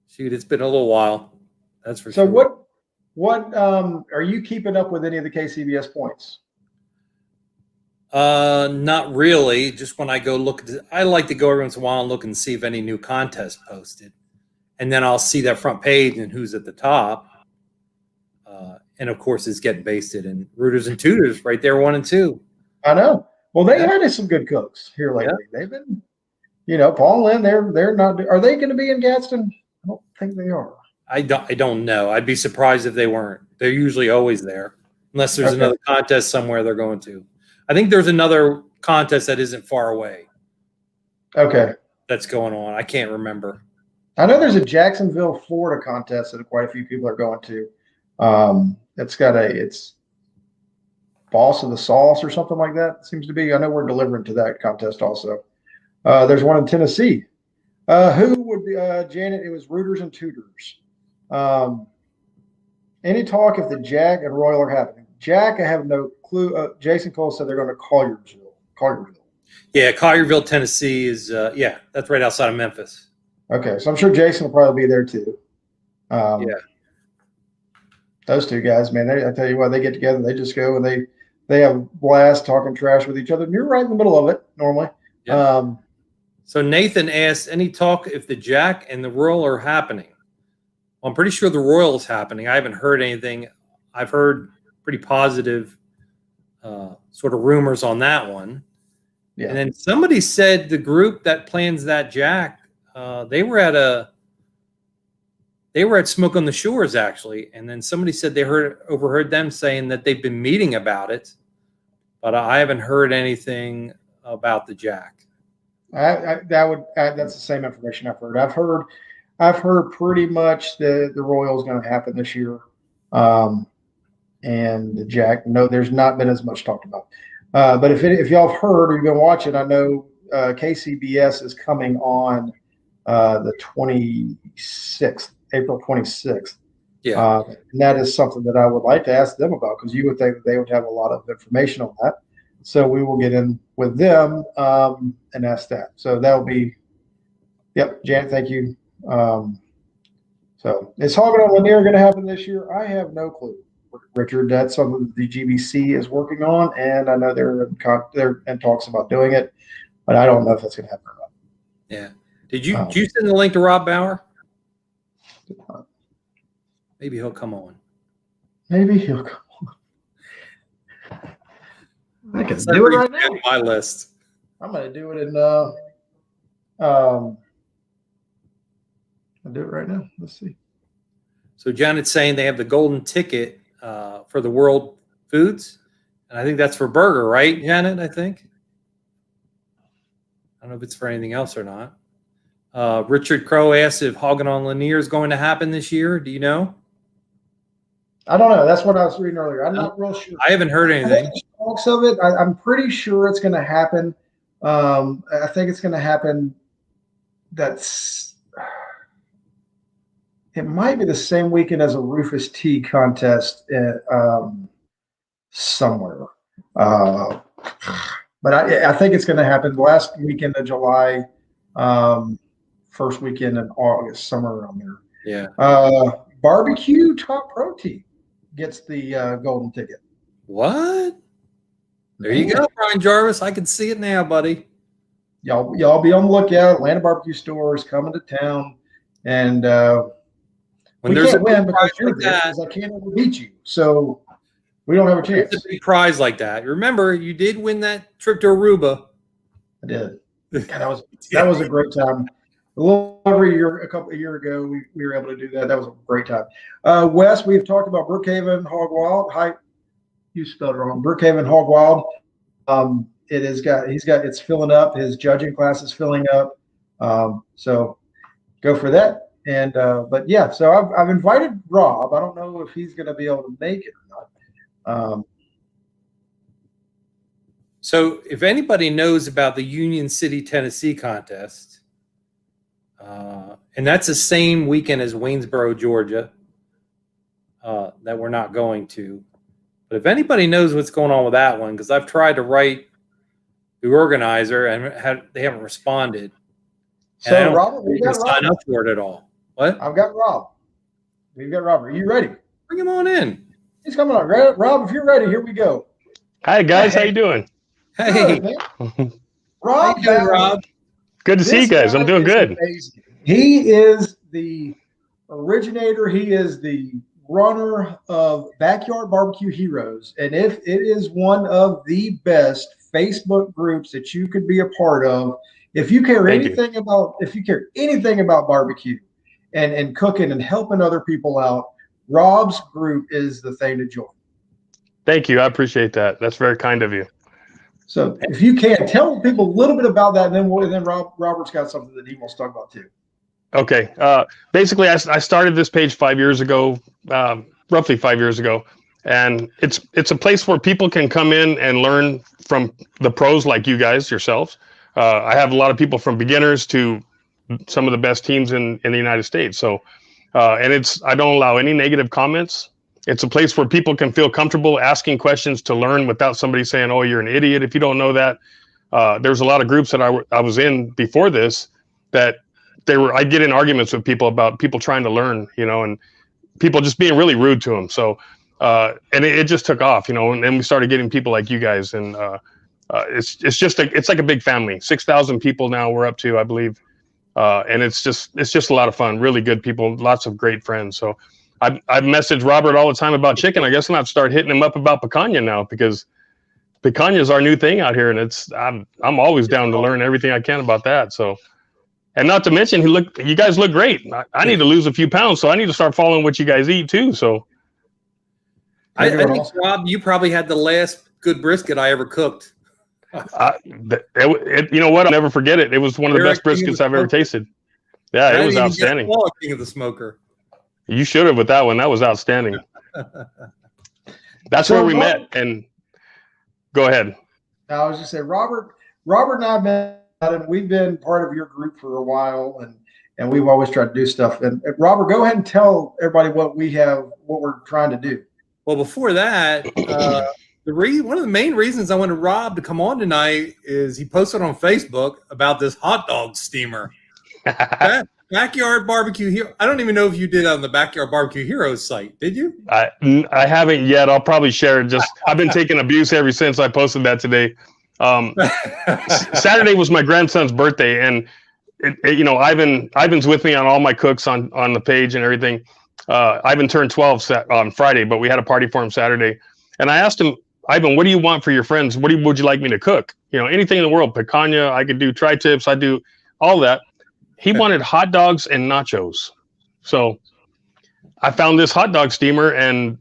Shoot, it's been a little while. That's for So sure. what are you keeping up with any of the KCBS points? Not really. Just when I go look, I like to go every once in a while and look and see if any new contests posted, and then I'll see that front page and who's at the top. And of course, it's getting basted in Rooters and Tutors right there, 1 and 2. I know. Well, they had some good cooks here lately. Yeah. They've been, Paul and Lynn. They're not. Are they going to be in Gadsden? I don't think they are. I don't know. I'd be surprised if they weren't. They're usually always there, unless there's another contest somewhere they're going to. I think there's another contest that isn't far away. Okay. That's going on. I can't remember. I know there's a Jacksonville, Florida contest that quite a few people are going to. It's Boss of the Sauce or something like that. It seems to be. I know we're delivering to that contest also. There's one in Tennessee. Who would be Janet? It was Rooters and Tutors. Any talk if the Jack and Royal are happening? Jack, I have no clue. Jason Cole said they're going to Collierville. Yeah, Collierville, Tennessee is that's right outside of Memphis. Okay, so I'm sure Jason will probably be there too. Yeah. Those two guys, man, I tell you what, they get together, they just go and they have a blast talking trash with each other. And you're right in the middle of it normally. Yeah. So Nathan asked, any talk if the Jack and the Royal are happening? Well, I'm pretty sure the Royal is happening. I haven't heard anything. I've heard pretty positive sort of rumors on that one. Yeah. And then somebody said the group that plans that Jack, they were at Smoke on the Shores actually, and then somebody said they overheard them saying that they've been meeting about it, but I haven't heard anything about the Jack. That's the same information I've heard. I've heard pretty much the Royal is going to happen this year, and the Jack. No, there's not been as much talked about. But if y'all have heard or you've been watching, I know KCBS is coming on the 26th. April 26th. Yeah. And that is something that I would like to ask them about because you would think that they would have a lot of information on that. So we will get in with them and ask that. So that'll be, Janet, thank you. So is Hogging on Lanier going to happen this year? I have no clue, Richard. That's something that the GBC is working on, and I know they're in talks about doing it, but I don't know if that's going to happen or not. Yeah. Did you send the link to Rob Bauer? Maybe he'll come on. I can do it right now. My list. I'm going to do it in. I'll do it right now. Let's see. So Janet's saying they have the golden ticket for the World Foods, and I think that's for burger, right, Janet? I think. I don't know if it's for anything else or not. Richard Crow asked if Hogging on Lanier is going to happen this year. Do you know? I don't know. That's what I was reading earlier. I'm not real sure. I haven't heard anything. Talks of it. I'm pretty sure it's going to happen. I think it's going to happen. It might be the same weekend as a Rufus Tea contest somewhere. But I think it's going to happen last weekend of July. First weekend in August, somewhere around there. Yeah. Barbecue Top Protein gets the golden ticket. What? There you go, Brian Jarvis. I can see it now, buddy. Y'all be on the lookout. Atlanta Barbecue Stores coming to town, and when we there's can't a win because prize you're like there, that, because I can't ever beat you. So we don't have a chance. It's a big prize like that. Remember, you did win that trip to Aruba. I did. God, that was a great time. A little over a couple of years ago, we were able to do that. That was a great time. Wes, we've talked about Brookhaven Hog Wild. Hi, you spelled it wrong. Brookhaven Hog Wild. It's filling up. His judging class is filling up. So go for that. And but yeah, so I've invited Rob. I don't know if he's going to be able to make it or not. So if anybody knows about the Union City, Tennessee contest, and that's the same weekend as Waynesboro, Georgia, that we're not going to. But if anybody knows what's going on with that one, because I've tried to write the organizer and they haven't responded. And I So don't Robert, think we've you can got sign Robert. up for it at all. What? I've got Rob. We've got Robert. Are you ready? Bring him on in. He's coming on. Rob, if you're ready, here we go. Hi guys, how Hey. you doing? Hey, Good, man. how Rob, you doing, Rob? Good to see you this guys. I'm guy doing is good. amazing. He is the originator. He is the runner of Backyard Barbecue Heroes. And if it is one of the best Facebook groups that you could be a part of, if you care Thank you. anything about barbecue and cooking and helping other people out, Rob's group is the thing to join. Thank you. I appreciate that. That's very kind of you. So if you can, tell people a little bit about that, and then Robert's got something that he wants to talk about too. Okay. Basically, I started this page 5 years ago, roughly 5 years ago, and it's a place where people can come in and learn from the pros like you guys yourselves. I have a lot of people from beginners to some of the best teams in the United States. So, and I don't allow any negative comments. It's a place where people can feel comfortable asking questions to learn without somebody saying, "Oh, you're an idiot if you don't know that." There's a lot of groups that I was in before this that I'd get in arguments with people about people trying to learn, and people just being really rude to them. So, and it just took off, and then we started getting people like you guys, and it's like a big family. 6,000 people now we're up to, I believe, and it's just a lot of fun. Really good people, lots of great friends. So, I've messaged Robert all the time about chicken. I guess I'm gonna start hitting him up about picanha now, because picanha is our new thing out here, and I'm always down to learn everything I can about that. So. And not to mention, you guys look great. I need to lose a few pounds, so I need to start following what you guys eat too. So, I think, Rob, you probably had the last good brisket I ever cooked. you know what? I'll never forget it. It was one of the best briskets I've ever tasted. Yeah, it was outstanding. King of the Smoker. You should have with that one. That was outstanding. That's where we met. And go ahead. I was just saying, Robert and I met. And we've been part of your group for a while, and we've always tried to do stuff. And Robert, go ahead and tell everybody what we're trying to do. Well, before that, one of the main reasons I wanted Rob to come on tonight is he posted on Facebook about this hot dog steamer. Backyard Barbecue Hero. I don't even know if you did on the Backyard Barbecue Heroes site. Did you? I haven't yet. I'll probably share it. I've been taking abuse ever since I posted that today. Saturday was my grandson's birthday, and Ivan's with me on all my cooks on the page and everything. Ivan turned 12 on Friday, but we had a party for him Saturday, and I asked him, Ivan, what do you want for your friends? Would you like me to cook? Anything in the world. Picanha, I could do tri-tips, I do all that. He wanted hot dogs and nachos, so I found this hot dog steamer, and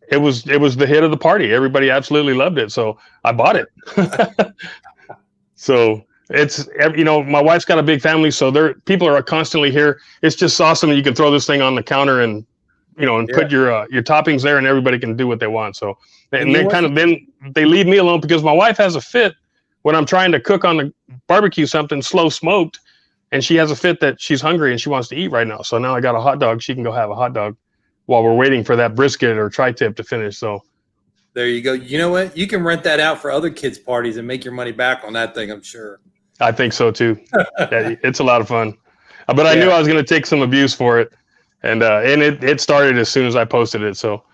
it was the hit of the party. Everybody absolutely loved it, so I bought it. So it's, my wife's got a big family, so people are constantly here. It's just awesome that you can throw this thing on the counter and put your toppings there, and everybody can do what they want. So then they leave me alone, because my wife has a fit when I'm trying to cook on the barbecue something slow smoked, and she has a fit that she's hungry and she wants to eat right now. So now I got a hot dog. She can go have a hot dog while we're waiting for that brisket or tri-tip to finish. So there you go. You know what? You can rent that out for other kids' parties and make your money back on that thing, I'm sure. I think so too. It's a lot of fun. But I knew I was going to take some abuse for it. And it started as soon as I posted it. So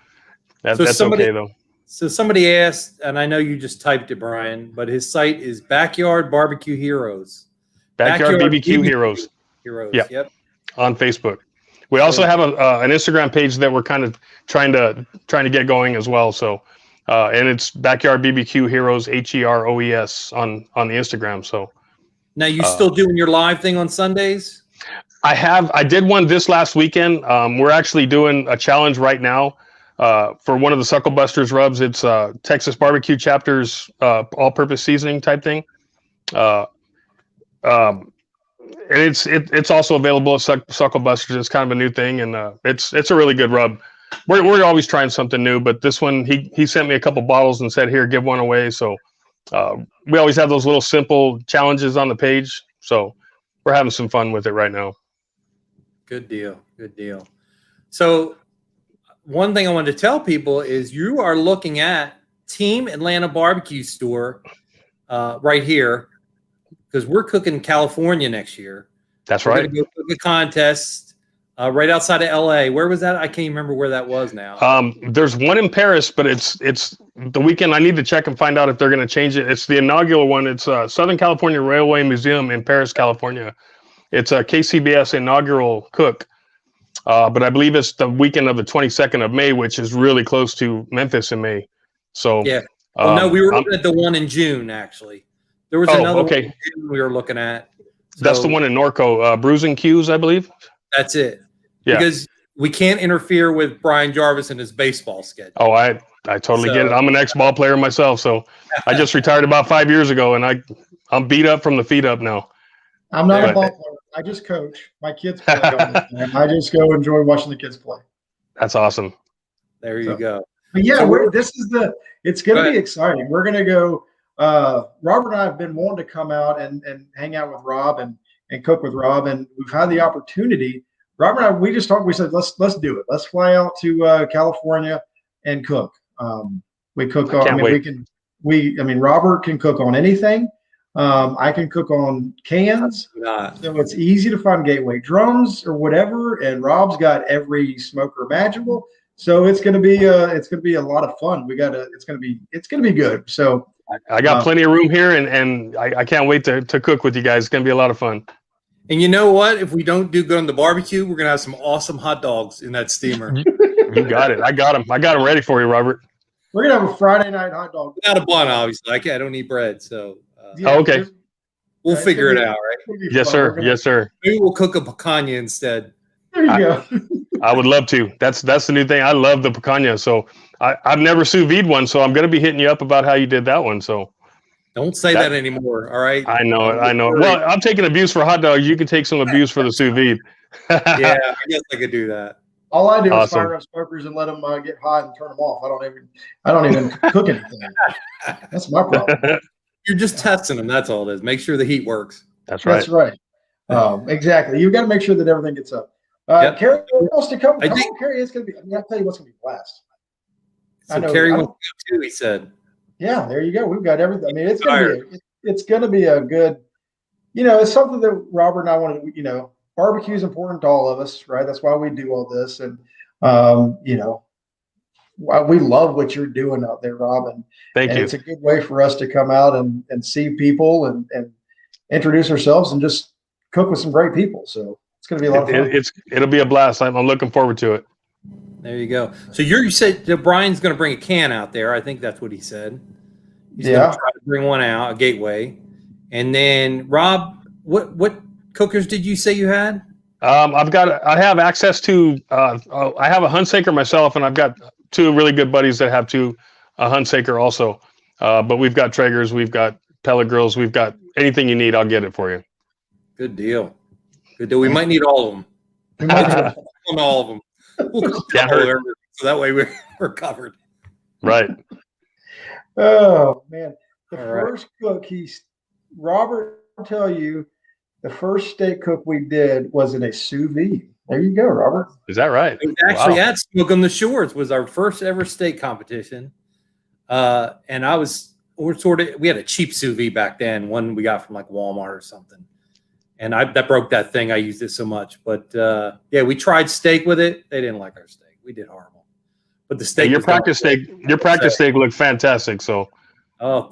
that's okay though. So somebody asked, and I know you just typed it, Brian, but his site is Backyard Barbecue Heroes. Backyard BBQ Heroes. Yep. On Facebook. We also have an Instagram page that we're kind of trying to get going as well. So, and it's Backyard BBQ Heroes, HEROES on the Instagram. So now you still doing your live thing on Sundays? I did one this last weekend. We're actually doing a challenge right now for one of the Suckle Busters rubs. It's Texas Barbecue Chapter's all-purpose seasoning type thing. And it's also available at Suckle Busters. It's kind of a new thing, and it's a really good rub. We're always trying something new, but this one he sent me a couple bottles and said, "Here, give one away." So we always have those little simple challenges on the page. So we're having some fun with it right now. Good deal. Good deal. So one thing I wanted to tell people is you are looking at Team Atlanta Barbecue Store right here, because we're cooking California next year. That's We're right. going to go cook a contest right outside of LA. Where was that? I can't even remember where that was now. There's one in Paris, but it's the weekend. I need to check and find out if they're going to change it. It's the inaugural one. It's Southern California Railway Museum in Paris, California. It's a KCBS inaugural cook. But I believe it's the weekend of the 22nd of May, which is really close to Memphis in May. So yeah. Well, no, we were looking at the one in June, actually. There was another one in June we were looking at. So that's the one in Norco, Bruising Cues, I believe. That's it. Yeah. Because we can't interfere with Brian Jarvis and his baseball schedule. Oh, I totally get it. I'm an ex-ball player myself, so I just retired about 5 years ago, and I'm beat up from the feet up now. I'm not a ball player. I just coach. My kids play on this game. I just go enjoy watching the kids play. That's awesome. There you go. But yeah, it's going to be exciting. We're going to go. Robert and I have been wanting to come out and hang out with Rob and cook with Rob, and we've had the opportunity. Robert and I, we just talked. We said, let's do it. Let's fly out to California and cook. We cook on. Robert can cook on anything. I can cook on cans, so it's easy to find Gateway drums or whatever. And Rob's got every smoker imaginable, so it's going to be a lot of fun. It's going to be good. So I got plenty of room here, and I can't wait to cook with you guys. It's going to be a lot of fun. And you know what? If we don't do good on the barbecue, we're going to have some awesome hot dogs in that steamer. You got it. I got them. I got them ready for you, Robert. We're going to have a Friday night hot dog. Without a bun, obviously. I don't eat bread, so. Okay. We'll figure it out, right? Yes, sir. Yes, sir. Maybe we'll cook a picanha instead. There you go. I would love to. That's the new thing. I love the picanha. So I've never sous vide one, so I'm going to be hitting you up about how you did that one. So don't say that anymore. All right. I know it. I know. Well, I'm taking abuse for hot dogs. You can take some abuse for the sous vide. Yeah, I guess I could do that. All I do is fire up smokers and let them get hot and turn them off. I don't even cook anything. That's my problem. You're just testing them. That's all it is. Make sure the heat works. That's right. That's right. Exactly. You've got to make sure that everything gets up. Carrie wants to come. I think Carrie is going to be. I'll tell you what's going to be blast. So Carrie wants to go too. He said. Yeah, there you go. We've got everything. I mean, it's going to be a good. It's something that Robert and I want to. Barbecue is important to all of us, right? That's why we do all this, and we love what you're doing out there, Rob. And thank you. It's a good way for us to come out and see people and introduce ourselves and just cook with some great people. So it's going to be a lot of fun. It'll be a blast. I'm looking forward to it. There you go. So you said that Brian's going to bring a can out there. I think that's what he said. He's going to try to bring one out, a Gateway. And then Rob, what cookers did you say you had? I have access to. I have a Hunsaker myself, and I've got two really good buddies that have a Hunsaker also. But we've got Traegers, we've got pellet grills, we've got anything you need. I'll get it for you. Good deal. Good deal. We might need all of them. We might need all of them. We'll so that way we're covered. Right. Oh man, the first cook Robert will tell you the first steak cook we did was in a sous vide. There you go, Robert. Is that right? It was actually at Smoke on the Shores was our first ever steak competition. And we had a cheap sous vide back then, one we got from like Walmart or something. And that broke that thing. I used it so much. But we tried steak with it. They didn't like our steak. We did horrible. But the steak your practice steak looked fantastic. So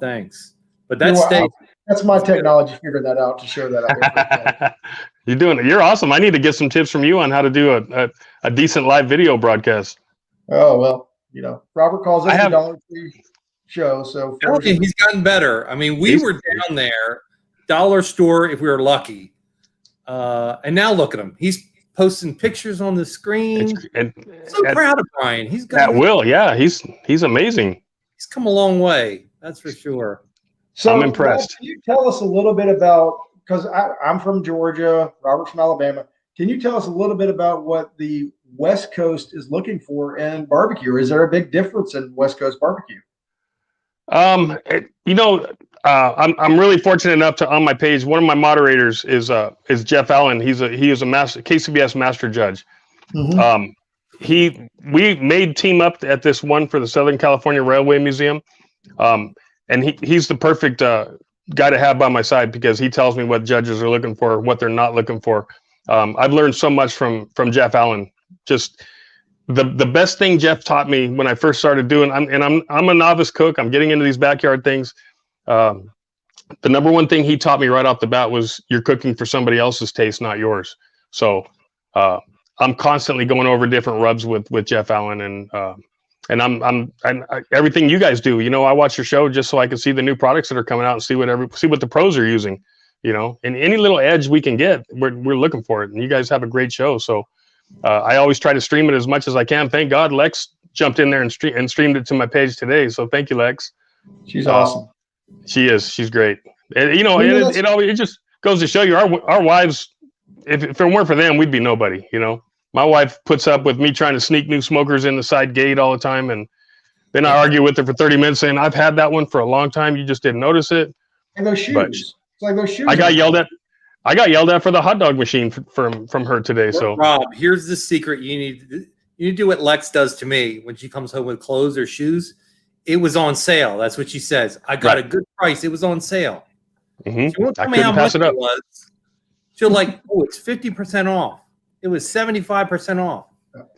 thanks. But that steak, that's my technology figuring that out to show that. You're doing it. You're awesome. I need to get some tips from you on how to do a decent live video broadcast. Oh, well, Robert calls us a $1 free show. So he's gotten better. I mean, we were down there, dollar store if we were lucky. And now look at him. He's posting pictures on the screen. So proud of Brian. He's got Will. Yeah, he's amazing. He's come a long way. That's for sure. So I'm impressed. Can you tell us a little bit about, because I'm from Georgia, Robert's from Alabama. Can you tell us a little bit about what the West Coast is looking for in barbecue? Is there a big difference in West Coast barbecue? I'm really fortunate enough to on my page. One of my moderators is Jeff Allen. He is a master KCBS master judge. Mhm. We made team up at this one for the Southern California Railway Museum, and he's the perfect guy to have by my side because he tells me what judges are looking for, what they're not looking for. I've learned so much from Jeff Allen. Just the best thing Jeff taught me when I first started doing, I'm a novice cook. I'm getting into these backyard things. The number one thing he taught me right off the bat was you're cooking for somebody else's taste, not yours. So I'm constantly going over different rubs with Jeff Allen, and I'm everything you guys do. I watch your show just so I can see the new products that are coming out and see what the pros are using. And any little edge we can get, we're looking for it. And you guys have a great show. So I always try to stream it as much as I can. Thank God Lex jumped in there and streamed it to my page today. So thank you, Lex. She's awesome. She is. She's great. And, it just goes to show you our wives, if it weren't for them, we'd be nobody. My wife puts up with me trying to sneak new smokers in the side gate all the time. And then I argue with her for 30 minutes saying, I've had that one for a long time. You just didn't notice it. And those shoes. It's like those shoes. I got yelled at for the hot dog machine from her today. So Rob, here's the secret. You need to do what Lex does to me when she comes home with clothes or shoes. It was on sale. That's what she says. I got a good price. It was on sale. Mm-hmm. She won't tell me how much it was. She'll it's 50% off. It was 75% off.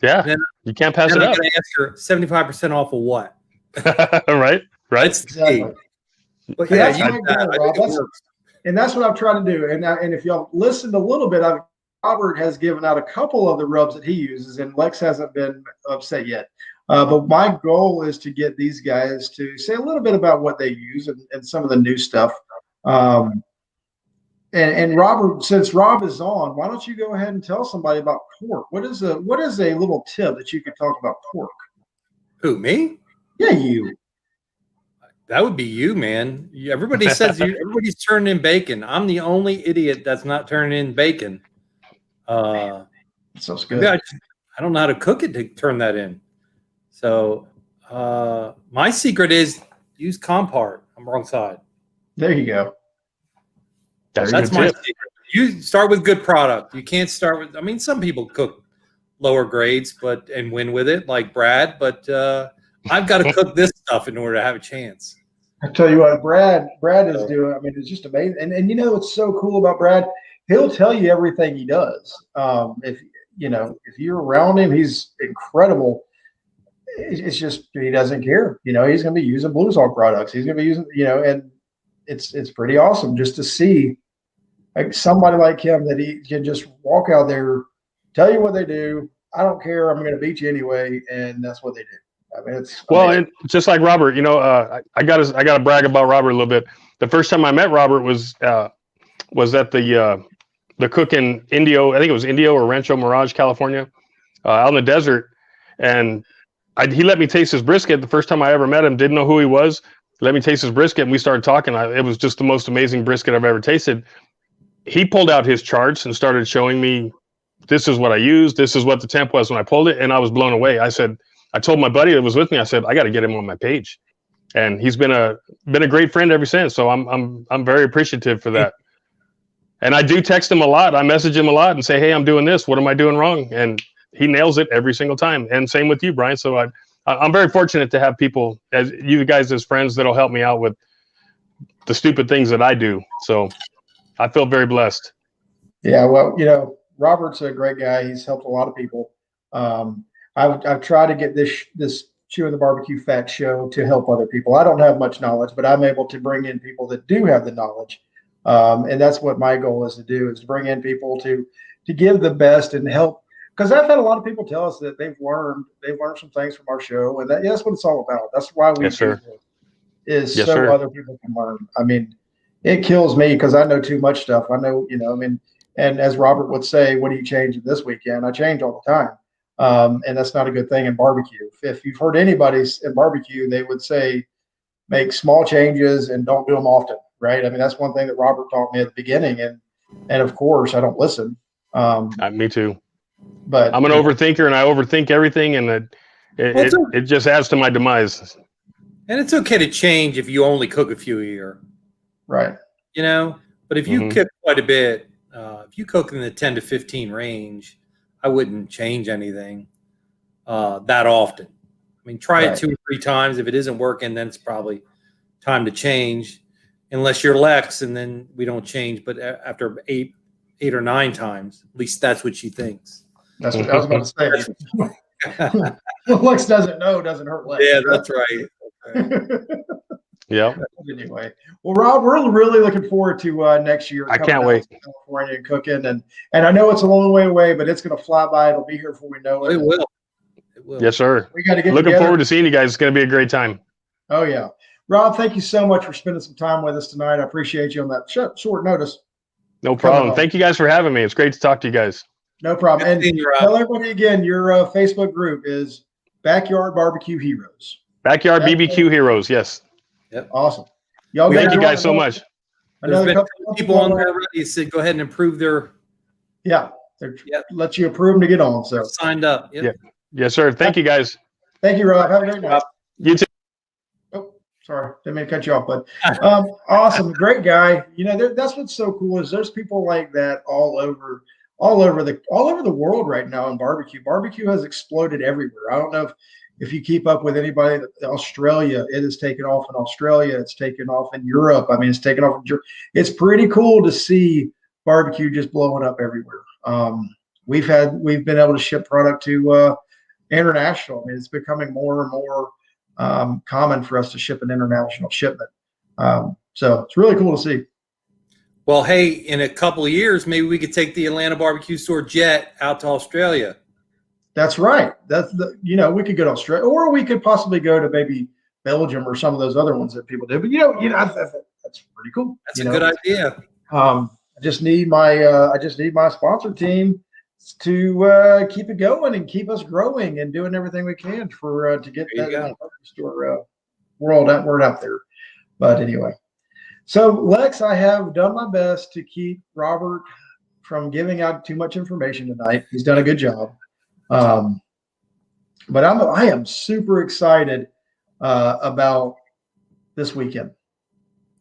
Yeah, then, you can't pass it up. I'm going to ask her 75% off of what? Right. Exactly. But that's what I'm trying to do. And if y'all listened a little bit, Robert has given out a couple of the rubs that he uses, and Lex hasn't been upset yet. But my goal is to get these guys to say a little bit about what they use and some of the new stuff. And Robert, since Rob is on, why don't you go ahead and tell somebody about pork? What is a little tip that you could talk about pork? Who, me? Yeah, you. That would be you, man. Everybody says everybody's turning in bacon. I'm the only idiot that's not turning in bacon. So it's good. I don't know how to cook it to turn that in. So my secret is use Compart. I'm wrong side. There you go. That's my secret. You start with good product. You can't start with. Some people cook lower grades, and win with it, like Brad. But I've got to cook this stuff in order to have a chance. I tell you what, Brad is doing. It's just amazing. And what's so cool about Brad? He'll tell you everything he does. If you're around him, he's incredible. It's just he doesn't care. He's going to be using Blue Salt products. He's going to be using, and it's pretty awesome just to see somebody like him that he can just walk out there, tell you what they do. I don't care. I'm going to beat you anyway, and that's what they do. It's and just like Robert. I got to brag about Robert a little bit. The first time I met Robert was at the cook in Indio. I think it was Indio or Rancho Mirage, California, out in the desert, and he let me taste his brisket. The first time I ever met him, didn't know who he was. Let me taste his brisket, and we started talking. It was just the most amazing brisket I've ever tasted. He pulled out his charts and started showing me, this is what I used. This is what the temp was when I pulled it, and I was blown away. I told my buddy that was with me, I said, I got to get him on my page, and he's been a great friend ever since. So I'm very appreciative for that. And I do text him a lot. I message him a lot and say, hey, I'm doing this. What am I doing wrong? And he nails it every single time. And same with you, Brian. So I'm very fortunate to have people as you guys as friends that'll help me out with the stupid things that I do. So I feel very blessed. Yeah, well, Robert's a great guy. He's helped a lot of people. I've tried to get this Chewin the BBQ Fat show to help other people. I don't have much knowledge, but I'm able to bring in people that do have the knowledge. And that's what my goal is to do, is to bring in people to give the best and help. Because I've had a lot of people tell us that they've learned some things from our show, and that's what it's all about. That's why we do it, so other people can learn. It kills me because I know too much stuff. I know, and as Robert would say, what do you change this weekend? I change all the time. And that's not a good thing in barbecue. If you've heard anybody in barbecue, they would say, make small changes and don't do them often, right? That's one thing that Robert taught me at the beginning. And of course, I don't listen. Me too. But I'm an overthinker, and I overthink everything, and it just adds to my demise. And it's okay to change if you only cook a few a year. Right. You know, but if you cook quite a bit, if you cook in the 10 to 15 range, I wouldn't change anything that often. I mean, try it 2 or 3 times. If it isn't working, then it's probably time to change, unless you're Lex, and then we don't change. But after 8 or 9 times, at least that's what she thinks. That's what I was about to say. Lex doesn't know, doesn't hurt Lex. Yeah, that's right. Yeah. Anyway, well, Rob, we're really looking forward to next year. I can't wait. California and cooking, and I know it's a long way away, but it's going to fly by. It'll be here before we know it. It will. It will. Yes, sir. We got to get looking together. forward to seeing you guys. It's going to be a great time. Oh yeah, Rob, thank you so much for spending some time with us tonight. I appreciate you on that short notice. No problem. Thank you guys for having me. It's great to talk to you guys. No problem. And you, tell everybody again, your Facebook group is Backyard Barbecue Heroes. Backyard BBQ Heroes. Yes. Yep. Awesome. Y'all Thank you guys so much. There's been people on there already said go ahead and improve their. Yeah. Let you approve them to get on. So signed up. Yep. Yeah. Yes, sir. Thank you guys. Thank you, Rob. Have a great night. You too. Oh, sorry. Didn't mean to cut you off, but awesome. Great guy. You know, that's what's so cool is there's people like that all over the world right now in barbecue. Barbecue has exploded everywhere. I don't know if you keep up with anybody. Australia, it has taken off in Australia. It's taken off in Europe. I mean, it's taken off in Europe. It's pretty cool to see barbecue just blowing up everywhere. We've been able to ship product to international. I mean, it's becoming more and more common for us to ship an international shipment. So it's really cool to see. Well, hey, in a couple of years, maybe we could take the Atlanta Barbecue Store jet out to Australia. That's right. We could go to Australia, or we could possibly go to maybe Belgium or some of those other ones that people do. But that's pretty cool. That's a good idea. I just need my sponsor team to keep it going and keep us growing and doing everything we can to get that barbecue store word out there. But anyway, so Lex, I have done my best to keep Robert from giving out too much information tonight. He's done a good job. But I am super excited about this weekend.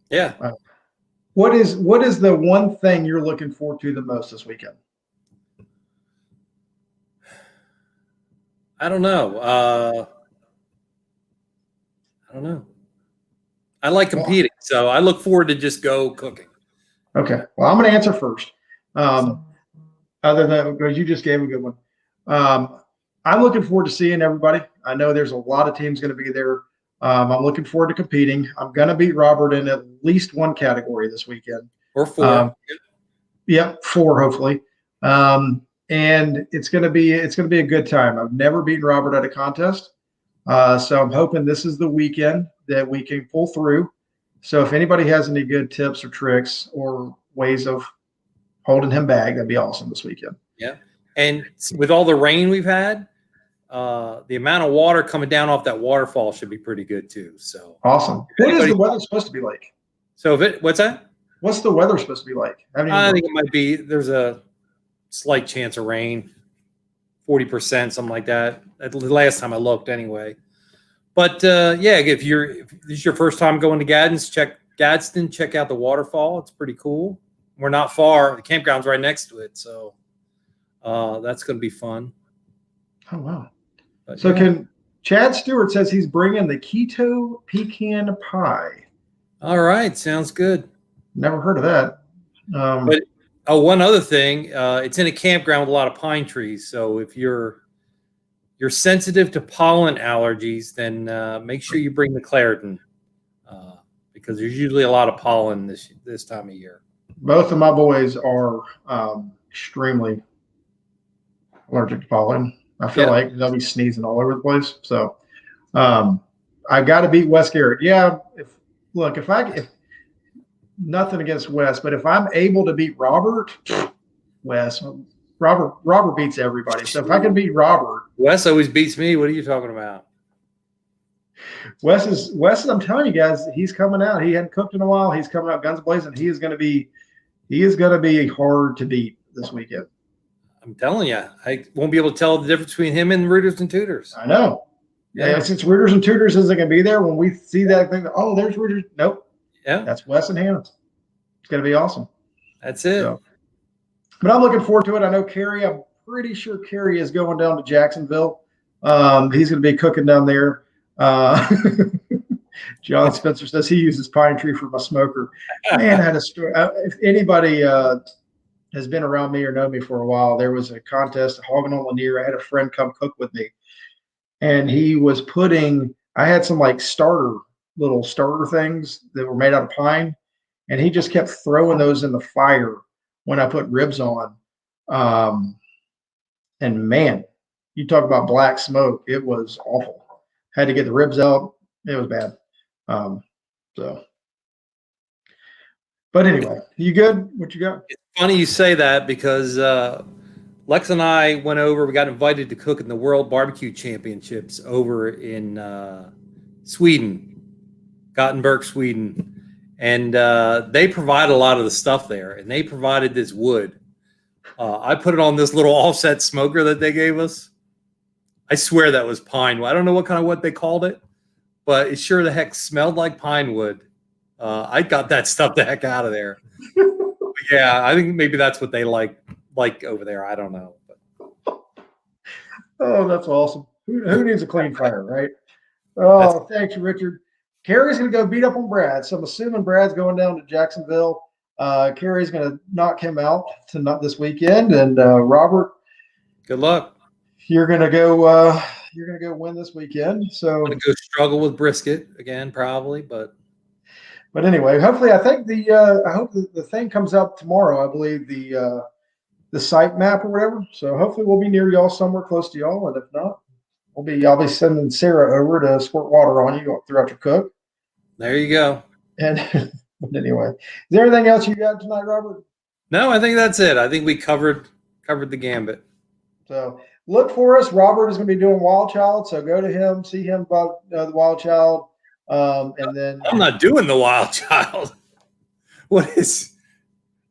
Yeah. What is the one thing you're looking forward to the most this weekend? I don't know. I like competing, so I look forward to just go cooking. Okay. Well, I'm going to answer first. Other than because you just gave a good one. I'm looking forward to seeing everybody. I know there's a lot of teams going to be there. I'm looking forward to competing. I'm going to beat Robert in at least one category this weekend. Or 4. Yeah, 4 hopefully. And it's going to be a good time. I've never beaten Robert at a contest. So I'm hoping this is the weekend that we can pull through. So if anybody has any good tips or tricks or ways of holding him back, that'd be awesome this weekend. Yeah. And with all the rain we've had, the amount of water coming down off that waterfall should be pretty good too. So awesome. What is the weather supposed to be like? So what's that? What's the weather supposed to be like? I think it might be, there's a slight chance of rain, 40%, something like that. The last time I looked anyway. But if this is your first time going to Gadsden, check out the waterfall. It's pretty cool. We're not far. The campground's right next to it. So that's going to be fun. Oh, wow. But, can Chad Stewart says he's bringing the keto pecan pie. All right. Sounds good. Never heard of that. But one other thing, it's in a campground with a lot of pine trees. So if you're sensitive to pollen allergies, then make sure you bring the Claritin because there's usually a lot of pollen this time of year. Both of my boys are extremely allergic to pollen. I feel like they'll be sneezing all over the place. So I got to beat Wes Garrett. Yeah. If nothing against Wes, but if I'm able to beat Robert beats everybody. So if I can beat Robert, Wes always beats me. What are you talking about? Wes is I'm telling you guys, he's coming out. He hadn't cooked in a while. He's coming out guns blazing. He is going to be hard to beat this weekend. I'm telling you, I won't be able to tell the difference between him and Rooters and Tooters. I know. Yeah, since Rooters and Tutors isn't going to be there, when we see that thing, oh, there's Rooters. Nope. Yeah. That's Wes and Hannah's. It's going to be awesome. That's it. So, but I'm looking forward to it. I know Kerry, I'm pretty sure Kerry is going down to Jacksonville. He's going to be cooking down there. John Spencer says he uses pine tree for my smoker. Man, I had a story. If anybody has been around me or know me for a while, there was a contest, a hogging on Lanier. I had a friend come cook with me, and he was I had some like little starter things that were made out of pine, and he just kept throwing those in the fire when I put ribs on. And man, you talk about black smoke. It was awful. Had to get the ribs out. It was bad. But anyway, you good? What you got? It's funny you say that because Lex and I went over. We got invited to cook in the World Barbecue Championships over in Sweden, Gothenburg, Sweden, and they provide a lot of the stuff there. And they provided this wood. I put it on this little offset smoker that they gave us. I swear that was pine wood. I don't know what kind of wood they called it, but it sure the heck smelled like pine wood. I got that stuff the heck out of there. Yeah, I think maybe that's what they like over there. I don't know. But. Oh, that's awesome. Who needs a clean fire, right? Oh, thanks, Richard. Kerry's going to go beat up on Brad. So I'm assuming Brad's going down to Jacksonville. Kerry's going to knock him out this weekend. And Robert, good luck. You're going to go. You're going to go win this weekend. So I'm going to go struggle with brisket again, probably, but anyway, hopefully, I think I hope the thing comes out tomorrow. I believe the site map or whatever. So hopefully, we'll be near y'all, somewhere close to y'all. And if not, I'll be sending Sarah over to squirt water on you throughout your cook. There you go. And but anyway, is there anything else you got tonight, Robert? No, I think that's it. I think we covered the gambit. So look for us. Robert is going to be doing Wild Child, so go to him, see him about the Wild Child, and then I'm not doing the Wild Child. What is?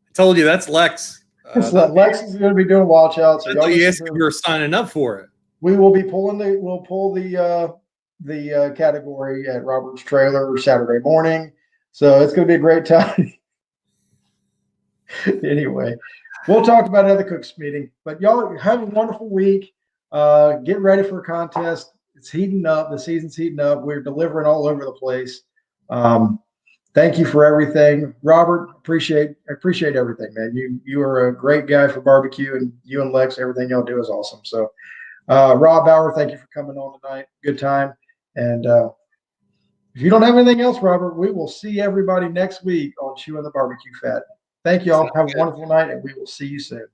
I told you that's Lex. Lex is going to be doing Wild Child. So you asked if you were signing up for it. We will be we'll pull the category at Robert's trailer Saturday morning. So it's going to be a great time. Anyway, we'll talk about another cooks meeting. But y'all have a wonderful week. Get ready for a contest. It's heating up. The season's heating up. We're delivering all over the place. Thank you for everything, Robert. Appreciate everything, man. You are a great guy for barbecue, and you and Lex, everything y'all do is awesome. So, Rob Bauer, thank you for coming on tonight. Good time. And if you don't have anything else, Robert, we will see everybody next week on Chewin the BBQ Fat. Thank you all. Have a wonderful night, and we will see you soon.